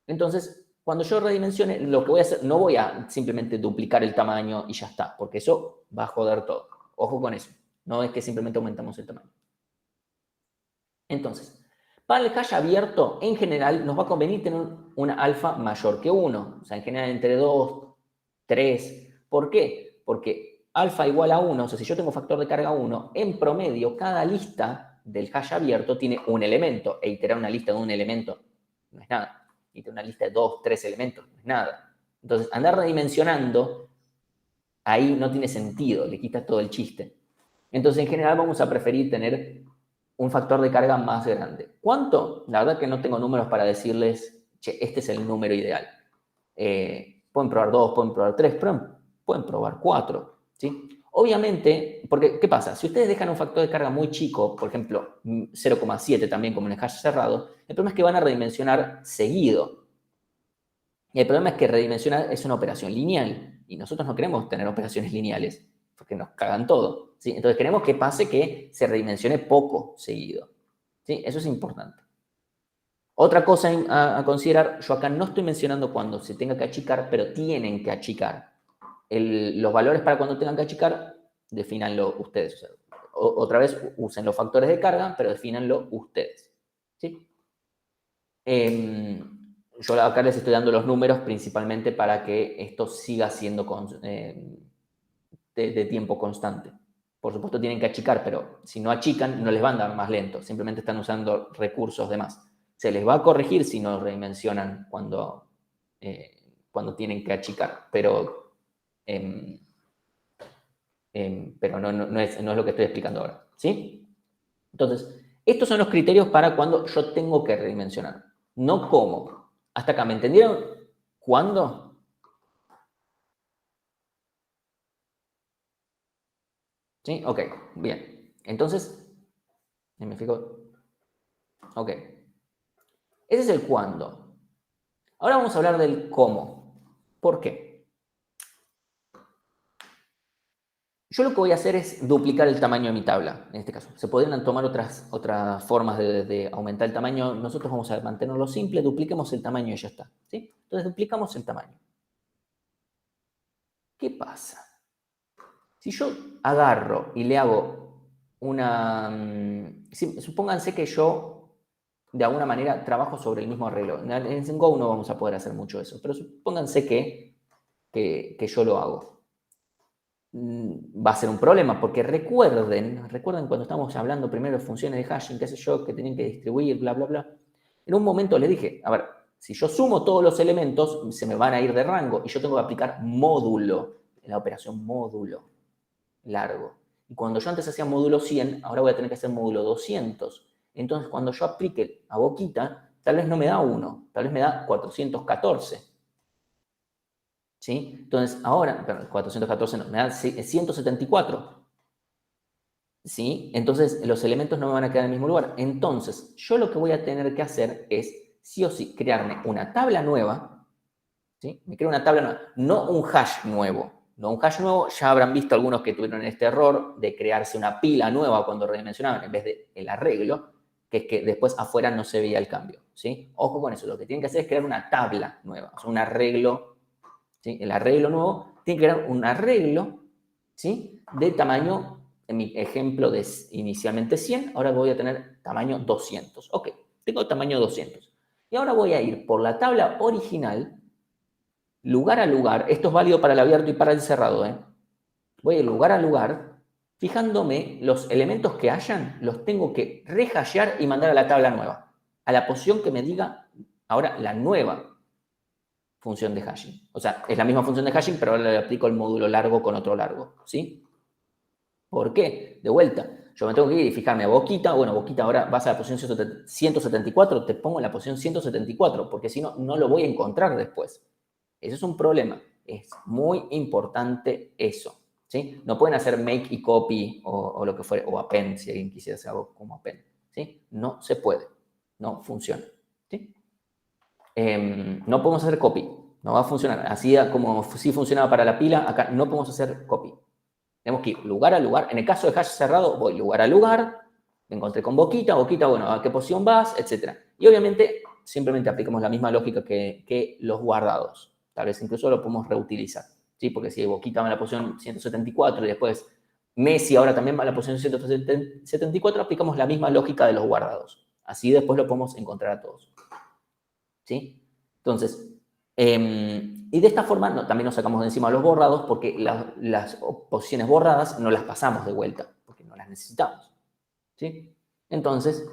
Entonces, cuando yo redimensione, lo que voy a hacer, no voy a simplemente duplicar el tamaño y ya está, porque eso va a joder todo. Ojo con eso. No es que simplemente aumentamos el tamaño. Entonces, para el hash abierto, en general, nos va a convenir tener una alfa mayor que 1. O sea, en general entre 2, 3. ¿Por qué? Porque alfa igual a 1, o sea, si yo tengo factor de carga 1, en promedio, cada lista del hash abierto tiene un elemento. E iterar una lista de un elemento no es nada. Iterar una lista de 2, 3 elementos no es nada. Entonces, andar redimensionando, ahí no tiene sentido, le quita todo el chiste. Entonces, en general, vamos a preferir tener un factor de carga más grande. ¿Cuánto? La verdad que no tengo números para decirles, che, este es el número ideal. Pueden probar 2, pueden probar 3, pero pueden probar 4, ¿sí? Obviamente, porque, ¿qué pasa? Si ustedes dejan un factor de carga muy chico, por ejemplo, 0,7 también como en el hash cerrado, el problema es que van a redimensionar seguido. Y el problema es que redimensionar es una operación lineal, y nosotros no queremos tener operaciones lineales, porque nos cagan todo, ¿sí? Entonces queremos que pase que se redimensione poco seguido, ¿sí? Eso es importante. Otra cosa a considerar, yo acá no estoy mencionando cuando se tenga que achicar, pero tienen que achicar. Los valores para cuando tengan que achicar, defínanlo ustedes. O sea, otra vez, usen los factores de carga, pero defínanlo ustedes, ¿sí? Yo acá les estoy dando los números principalmente para que esto siga siendo de tiempo constante. Por supuesto tienen que achicar, pero si no achican no les van a dar más lento, simplemente están usando recursos de más. Se les va a corregir si no redimensionan cuando tienen que achicar, pero no es lo que estoy explicando ahora, ¿sí? Entonces, estos son los criterios para cuando yo tengo que redimensionar, no cómo. ¿Hasta acá me entendieron? ¿Cuándo? ¿Sí? Ok, bien. Entonces, me fijo. Ok. Ese es el cuándo. Ahora vamos a hablar del cómo. ¿Por qué? Yo lo que voy a hacer es duplicar el tamaño de mi tabla, en este caso. Se podrían tomar otras formas de aumentar el tamaño. Nosotros vamos a mantenerlo simple, dupliquemos el tamaño y ya está, ¿sí? Entonces duplicamos el tamaño. ¿Qué pasa? Si yo agarro y le hago supónganse que yo, de alguna manera, trabajo sobre el mismo arreglo. En Go no vamos a poder hacer mucho eso, pero supónganse que yo lo hago. Va a ser un problema, porque recuerden cuando estábamos hablando primero de funciones de hashing, qué sé yo, que tenían que distribuir, bla, bla, bla. En un momento les dije, a ver, si yo sumo todos los elementos, se me van a ir de rango y yo tengo que aplicar módulo, la operación módulo largo. Y cuando yo antes hacía módulo 100, ahora voy a tener que hacer módulo 200. Entonces, cuando yo aplique a boquita, tal vez no me da 1, tal vez me da 414. ¿Sí? Entonces, ahora, perdón, 414 no, me da 174. ¿Sí? Entonces, los elementos no me van a quedar en el mismo lugar. Entonces, yo lo que voy a tener que hacer es, sí o sí, crearme una tabla nueva ¿Sí? Me creo una tabla nueva, no un hash nuevo. No un hash nuevo, ya habrán visto algunos que tuvieron este error de crearse una pila nueva cuando redimensionaban en vez del arreglo, que es que después afuera no se veía el cambio. ¿Sí? Ojo con eso, lo que tienen que hacer es crear una tabla nueva, o sea, un arreglo. ¿Sí? El arreglo nuevo tiene que crear un arreglo, ¿sí? De tamaño, en mi ejemplo de inicialmente 100, ahora voy a tener tamaño 200. Ok, tengo tamaño 200. Y ahora voy a ir por la tabla original, lugar a lugar. Esto es válido para el abierto y para el cerrado. Voy a ir lugar a lugar, fijándome los elementos que hayan, los tengo que rehashear y mandar a la tabla nueva, a la posición que me diga ahora la nueva función de hashing. O sea, es la misma función de hashing, pero ahora le aplico el módulo largo con otro largo, ¿sí? ¿Por qué? De vuelta, yo me tengo que ir y fijarme a Boquita. Bueno, Boquita, ahora vas a la posición 174, te pongo en la posición 174, porque si no, no lo voy a encontrar después. Eso es un problema. Es muy importante eso, ¿sí? No pueden hacer make y copy o lo que fuera, o append, si alguien quisiera hacer algo como append, ¿sí? No se puede, no funciona, ¿sí? No podemos hacer copy, no va a funcionar. Así como sí funcionaba para la pila, acá no podemos hacer copy. Tenemos que ir lugar a lugar. En el caso de hash cerrado, voy lugar a lugar, me encontré con Boquita, bueno, ¿a qué posición vas? Etcétera. Y obviamente, simplemente aplicamos la misma lógica que los guardados. Tal vez incluso lo podemos reutilizar, ¿sí? Porque si Boquita va en la posición 174 y después Messi ahora también va en la posición 174, aplicamos la misma lógica de los guardados. Así después lo podemos encontrar a todos. ¿Sí? Entonces, y de esta forma también nos sacamos de encima los borrados, porque las posiciones borradas no las pasamos de vuelta, porque no las necesitamos. ¿Sí? Entonces,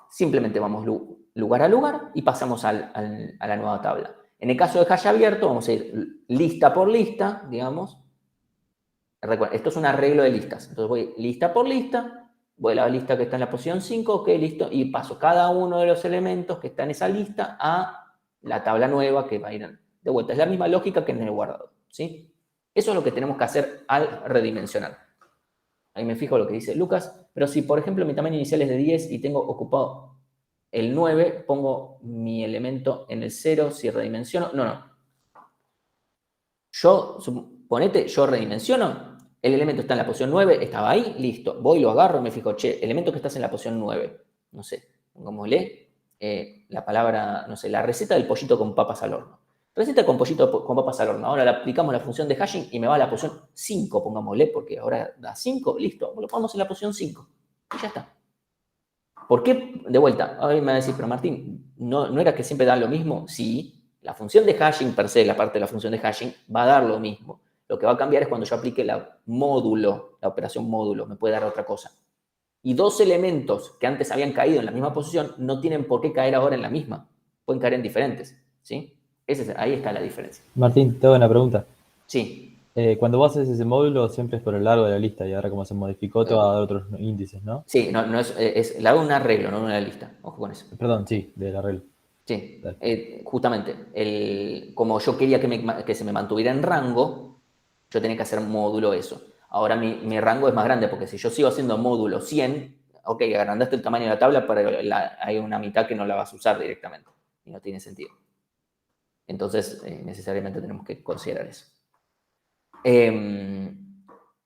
simplemente vamos lugar a lugar y pasamos a la nueva tabla. En el caso de hash abierto, vamos a ir lista por lista, digamos. Recuerden, esto es un arreglo de listas. Entonces voy lista por lista, voy a la lista que está en la posición 5, ok, listo, y paso cada uno de los elementos que está en esa lista a la tabla nueva que va a ir de vuelta. Es la misma lógica que en el guardado, ¿sí? Eso es lo que tenemos que hacer al redimensionar. Ahí me fijo lo que dice Lucas, pero si, por ejemplo, mi tamaño inicial es de 10 y tengo ocupado el 9, pongo mi elemento en el 0, si redimensiono, no. Suponete, yo redimensiono, el elemento está en la posición 9, estaba ahí, listo. Voy, lo agarro y me fijo, che, elemento que estás en la posición 9. No sé, pongámosle la palabra, no sé, la receta del pollito con papas al horno. Receta con pollito con papas al horno. Ahora le aplicamos la función de hashing y me va a la posición 5, pongámosle, porque ahora da 5, listo. Lo ponemos en la posición 5 y ya está. ¿Por qué? De vuelta, ahora me va a decir, pero Martín, ¿no era que siempre da lo mismo? Sí, la función de hashing per se, la parte de la función de hashing, va a dar lo mismo. Lo que va a cambiar es cuando yo aplique la operación módulo, me puede dar otra cosa. Y dos elementos que antes habían caído en la misma posición no tienen por qué caer ahora en la misma. Pueden caer en diferentes, ¿sí? Ahí está la diferencia. Martín, te hago una pregunta. Sí. Cuando vos haces ese módulo siempre es por el largo de la lista y ahora como se modificó te va a dar otros índices, ¿no? Sí, no le hago un arreglo, no una lista. Ojo con eso. Perdón, sí, del arreglo. Sí, justamente, como yo quería que se me mantuviera en rango, yo tenía que hacer módulo eso. Ahora mi rango es más grande, porque si yo sigo haciendo módulo 100, ok, agrandaste el tamaño de la tabla, pero hay una mitad que no la vas a usar directamente, y no tiene sentido. Entonces, necesariamente tenemos que considerar eso.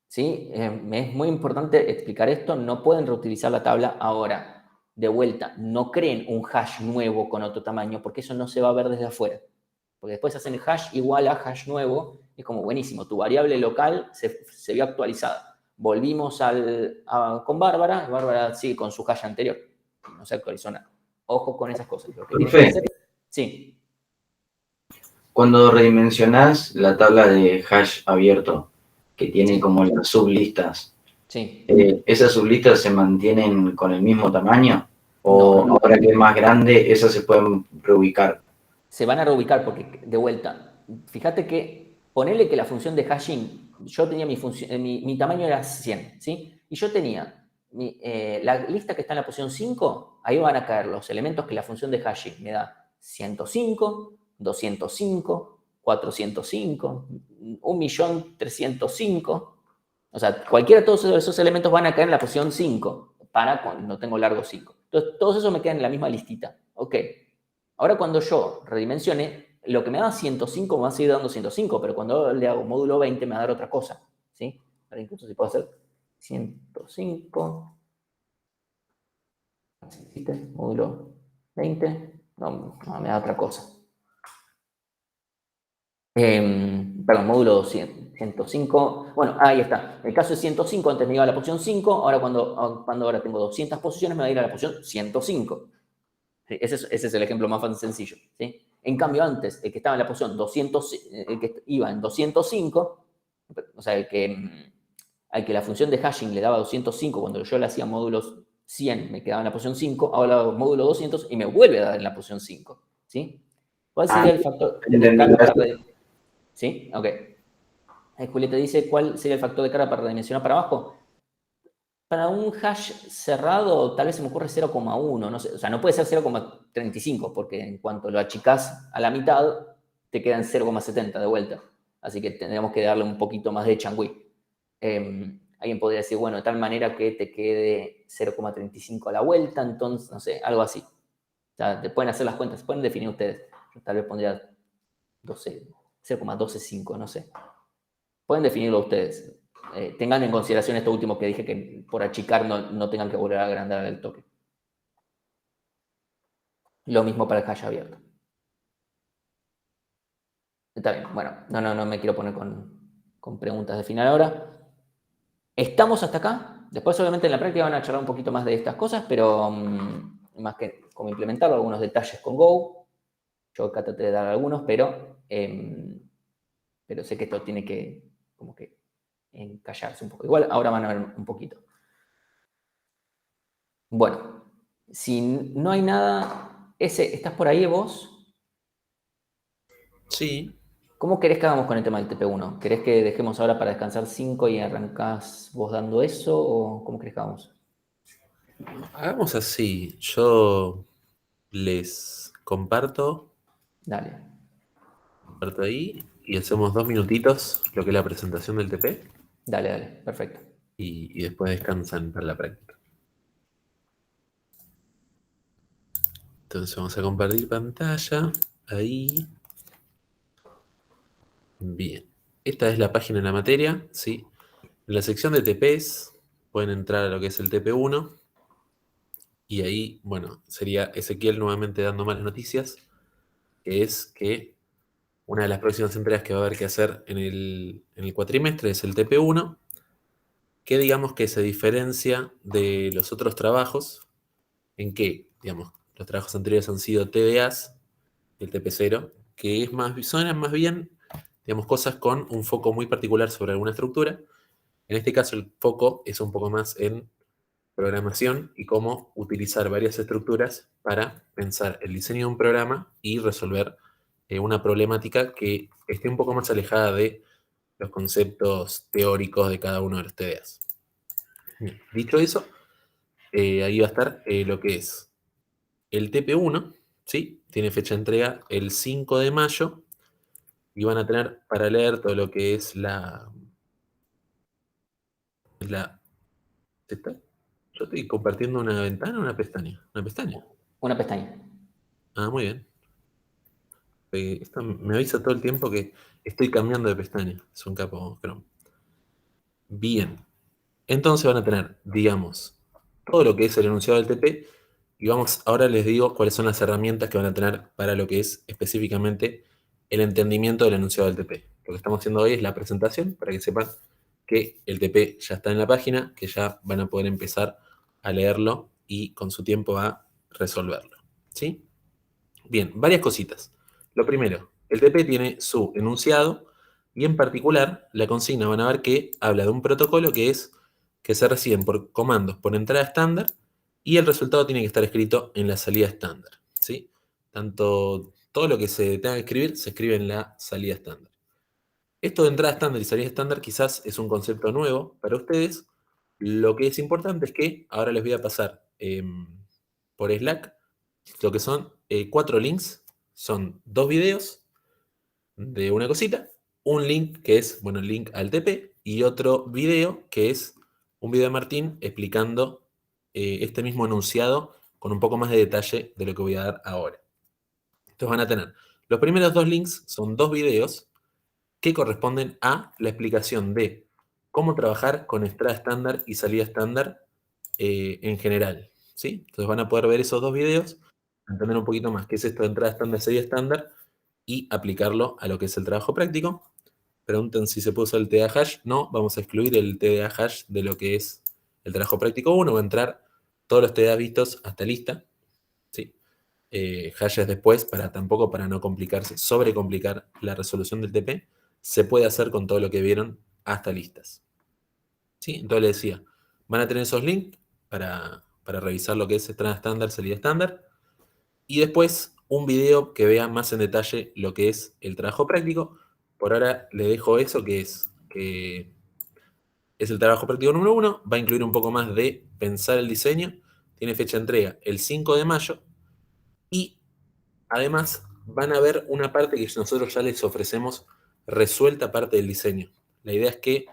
¿Sí? Es muy importante explicar esto, no pueden reutilizar la tabla ahora. De vuelta, no creen un hash nuevo con otro tamaño, porque eso no se va a ver desde afuera. Porque después hacen el hash igual a hash nuevo, es como buenísimo, tu variable local se vio actualizada. Volvimos con Bárbara, y Bárbara sigue con su hash anterior. No se actualizó nada. Ojo con esas cosas. Lo que tienen que hacer, sí. Cuando redimensionás la tabla de hash abierto, que tiene como las sublistas, sí. ¿Esas sublistas se mantienen con el mismo tamaño? ¿O no, ahora que es más grande, esas se pueden reubicar? Se van a reubicar porque, de vuelta, fíjate que ponele que la función de hashing, yo tenía mi tamaño era 100, ¿sí? Y yo tenía la lista que está en la posición 5, ahí van a caer los elementos que la función de hashing me da 105, 205, 405, 1.305.000. O sea, cualquiera de todos esos elementos van a caer en la posición 5, cuando no tengo largo 5. Entonces, todos esos me quedan en la misma listita. Ok. Ahora, cuando yo redimensione, lo que me da 105 me va a seguir dando 105, pero cuando le hago módulo 20 me va a dar otra cosa, ¿sí? Ahora incluso si puedo hacer 105, ¿viste? Módulo 20, no, me da otra cosa. Perdón, módulo 200, 105, bueno, ahí está. El caso es 105, antes me iba a la posición 5, ahora cuando ahora tengo 200 posiciones me va a ir a la posición 105. ¿Sí? Ese es el ejemplo más sencillo, ¿sí? En cambio, antes, el que estaba en la posición 200, el que iba en 205, o sea, al que la función de hashing le daba 205 cuando yo le hacía módulos 100, me quedaba en la posición 5, ahora hago módulo 200 y me vuelve a dar en la posición 5, ¿sí? ¿Cuál sería el factor de carga para... ¿Sí? Ok. Julieta dice, ¿cuál sería el factor de carga para redimensionar para abajo? Para un hash cerrado, tal vez se me ocurre 0,1, no sé, o sea, no puede ser 0,35, porque en cuanto lo achicás a la mitad, te quedan 0,70 de vuelta. Así que tendríamos que darle un poquito más de changüí. Alguien podría decir, bueno, de tal manera que te quede 0,35 a la vuelta, entonces, no sé, algo así. O sea, te pueden hacer las cuentas, pueden definir ustedes. Yo tal vez pondría 0,125, no sé. Pueden definirlo ustedes. Tengan en consideración esto último que dije, que por achicar no tengan que volver a agrandar el toque. Lo mismo para el hash abierto. Está bien, bueno, no me quiero poner con preguntas de final ahora. ¿Estamos hasta acá? Después obviamente en la práctica van a charlar un poquito más de estas cosas, pero más que cómo implementarlo, algunos detalles con Go. Yo acá traté de dar algunos, pero sé que esto tiene que como que encallarse un poco. Igual ahora van a ver un poquito. Bueno, si no hay nada, ¿estás por ahí vos? Sí, ¿Cómo querés que hagamos con el tema del TP1? ¿Querés que dejemos ahora para descansar 5 y arrancás vos dando eso? ¿O cómo querés que hagamos? hagamos así. Yo les comparto Dale, ahí y hacemos 2 minutitos lo que es la presentación del TP dale, perfecto. y después descansan para la práctica. Entonces vamos a compartir pantalla. Ahí. Bien. Esta es la página de la materia, ¿sí? En la sección de TPs pueden entrar a lo que es el TP1 y ahí, bueno, sería Ezequiel nuevamente dando malas noticias, que es que una de las próximas entregas que va a haber que hacer en el cuatrimestre es el TP1, que digamos que se diferencia de los otros trabajos en que, digamos, los trabajos anteriores han sido TDAs, el TP0, que son más bien, digamos, cosas con un foco muy particular sobre alguna estructura. En este caso el foco es un poco más en programación y cómo utilizar varias estructuras para pensar el diseño de un programa y resolver una problemática que esté un poco más alejada de los conceptos teóricos de cada uno de los TDAs. Bien, dicho eso, ahí va a estar lo que es el TP1, ¿sí? Tiene fecha de entrega el 5 de mayo y van a tener para leer todo lo que es ¿está? Yo estoy compartiendo una ventana o una pestaña. Una pestaña. Una pestaña. Ah, muy bien. Esto me avisa todo el tiempo que estoy cambiando de pestaña. Es un capo Chrome. Bien. Entonces van a tener, digamos, todo lo que es el enunciado del TP. Y ahora les digo cuáles son las herramientas que van a tener para lo que es específicamente el entendimiento del enunciado del TP. Lo que estamos haciendo hoy es la presentación para que sepan que el TP ya está en la página, que ya van a poder empezar a leerlo y con su tiempo a resolverlo. ¿Sí? Bien, varias cositas. Lo primero, el TP tiene su enunciado y en particular la consigna van a ver que habla de un protocolo que se reciben por comandos por entrada estándar y el resultado tiene que estar escrito en la salida estándar. ¿Sí? Todo lo que se tenga que escribir se escribe en la salida estándar. Esto de entrada estándar y salida estándar quizás es un concepto nuevo para ustedes. Lo que es importante es que ahora les voy a pasar por Slack lo que son 4 links. Son 2 videos de una cosita, un link que es, bueno, el link al TP y otro video que es un video de Martín explicando este mismo enunciado con un poco más de detalle de lo que voy a dar ahora. Entonces van a tener Los primeros 2 links son 2 videos que corresponden a la explicación de cómo trabajar con entrada estándar y salida estándar en general, ¿sí? Entonces van a poder ver esos 2 videos, entender un poquito más qué es esto de entrada estándar, salida estándar y aplicarlo a lo que es el trabajo práctico. Preguntan si se puede usar el TDA hash. No, vamos a excluir el TDA hash de lo que es el trabajo práctico 1. Va a entrar todos los TDA vistos hasta lista, ¿sí? Hashes después, tampoco para no complicarse, sobrecomplicar la resolución del TP, se puede hacer con todo lo que vieron hasta listas. ¿Sí? Entonces les decía, van a tener esos links para revisar lo que es entrada estándar, salida estándar, y después un video que vea más en detalle lo que es el trabajo práctico. Por ahora le dejo eso, que es el trabajo práctico número 1, va a incluir un poco más de pensar el diseño, tiene fecha de entrega el 5 de mayo, y además van a ver una parte que nosotros ya les ofrecemos resuelta parte del diseño. La idea es que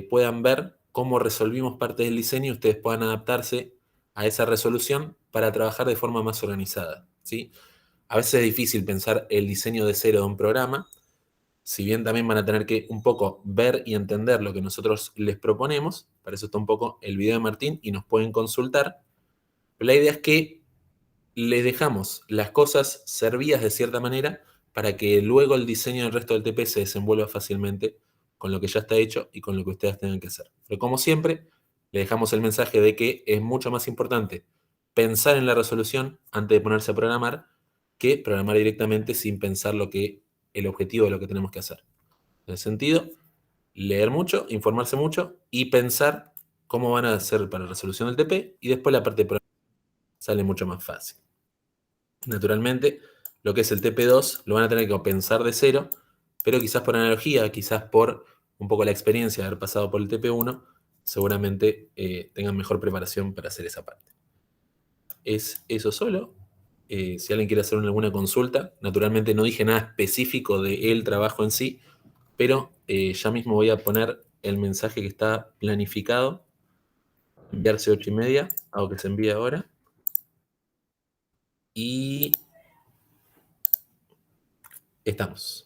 puedan ver cómo resolvimos parte del diseño y ustedes puedan adaptarse a esa resolución para trabajar de forma más organizada, ¿sí? A veces es difícil pensar el diseño de cero de un programa, si bien también van a tener que un poco ver y entender lo que nosotros les proponemos. Para eso está un poco el video de Martín y nos pueden consultar. Pero la idea es que les dejamos las cosas servidas de cierta manera para que luego el diseño del resto del TP se desenvuelva fácilmente con lo que ya está hecho y con lo que ustedes tengan que hacer. Pero como siempre, le dejamos el mensaje de que es mucho más importante pensar en la resolución antes de ponerse a programar que programar directamente sin pensar el objetivo de lo que tenemos que hacer. En ese sentido, leer mucho, informarse mucho y pensar cómo van a hacer para la resolución del TP, y después la parte de programación sale mucho más fácil. Naturalmente, lo que es el TP2 lo van a tener que pensar de cero, pero quizás por analogía, quizás por un poco la experiencia de haber pasado por el TP1, seguramente tengan mejor preparación para hacer esa parte. Es eso solo. Si alguien quiere hacer alguna consulta, naturalmente no dije nada específico del trabajo en sí, pero ya mismo voy a poner el mensaje que está planificado, enviarse 8:30, hago que se envíe ahora. Y estamos.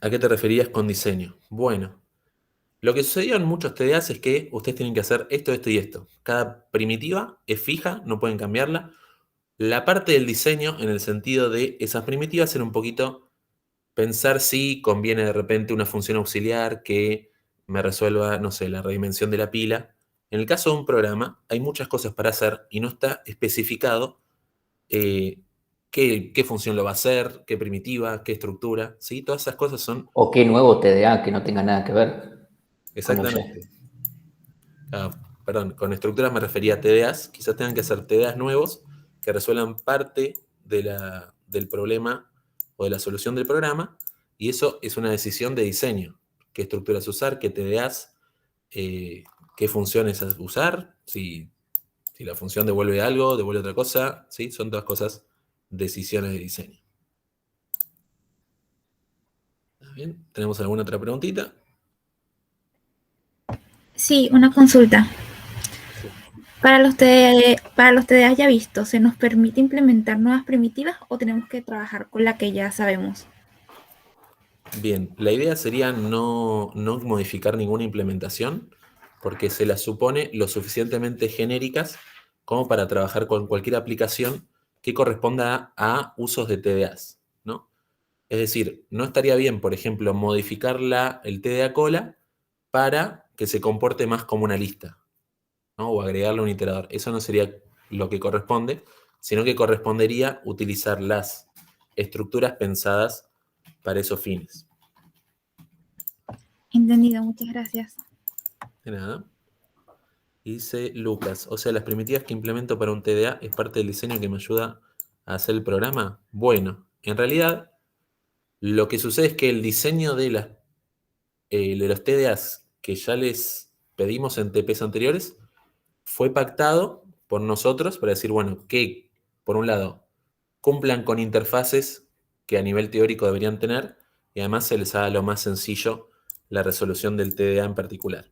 ¿A qué te referías con diseño? Bueno, lo que sucedió en muchos TDAs es que ustedes tienen que hacer esto, esto y esto. Cada primitiva es fija, no pueden cambiarla. La parte del diseño, en el sentido de esas primitivas, era un poquito pensar si conviene de repente una función auxiliar que me resuelva, no sé, la redimensión de la pila. En el caso de un programa, hay muchas cosas para hacer y no está especificado qué función lo va a hacer, qué primitiva, qué estructura, ¿sí? Todas esas cosas son... O qué nuevo TDA que no tenga nada que ver. Exactamente. Perdón, con estructuras me refería a TDAs. Quizás tengan que hacer TDAs nuevos que resuelvan parte del problema o de la solución del programa, y eso es una decisión de diseño. ¿Qué estructuras usar? ¿Qué TDAs? ¿Qué funciones usar? Si la función devuelve algo, devuelve otra cosa, ¿sí? Son todas cosas, decisiones de diseño. Bien, ¿tenemos alguna otra preguntita? Sí, una consulta. Para los TDA ya vistos, ¿se nos permite implementar nuevas primitivas o tenemos que trabajar con la que ya sabemos? Bien, la idea sería no modificar ninguna implementación, porque se las supone lo suficientemente genéricas como para trabajar con cualquier aplicación que corresponda a usos de TDAs, ¿no? Es decir, no estaría bien, por ejemplo, modificar el TDA cola para que se comporte más como una lista, ¿no? O agregarle un iterador. Eso no sería lo que corresponde, sino que correspondería utilizar las estructuras pensadas para esos fines. Entendido, muchas gracias. De nada. Y dice Lucas, o sea, las primitivas que implemento para un TDA es parte del diseño que me ayuda a hacer el programa. Bueno, en realidad, lo que sucede es que el diseño de los TDAs que ya les pedimos en TPs anteriores fue pactado por nosotros para decir, bueno, que por un lado cumplan con interfaces que a nivel teórico deberían tener, y además se les haga lo más sencillo la resolución del TDA en particular.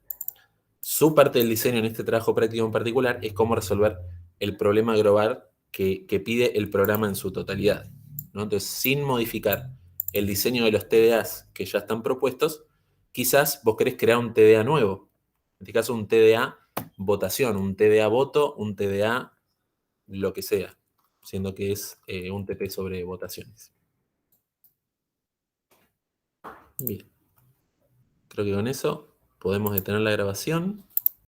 su parte del diseño en este trabajo práctico en particular es cómo resolver el problema global que pide el programa en su totalidad, ¿no? Entonces, sin modificar el diseño de los TDAs que ya están propuestos, quizás vos querés crear un TDA nuevo. En este caso, un TDA votación, un TDA voto, un TDA lo que sea, siendo que es un TP sobre votaciones. Bien. Creo que con eso podemos detener la grabación.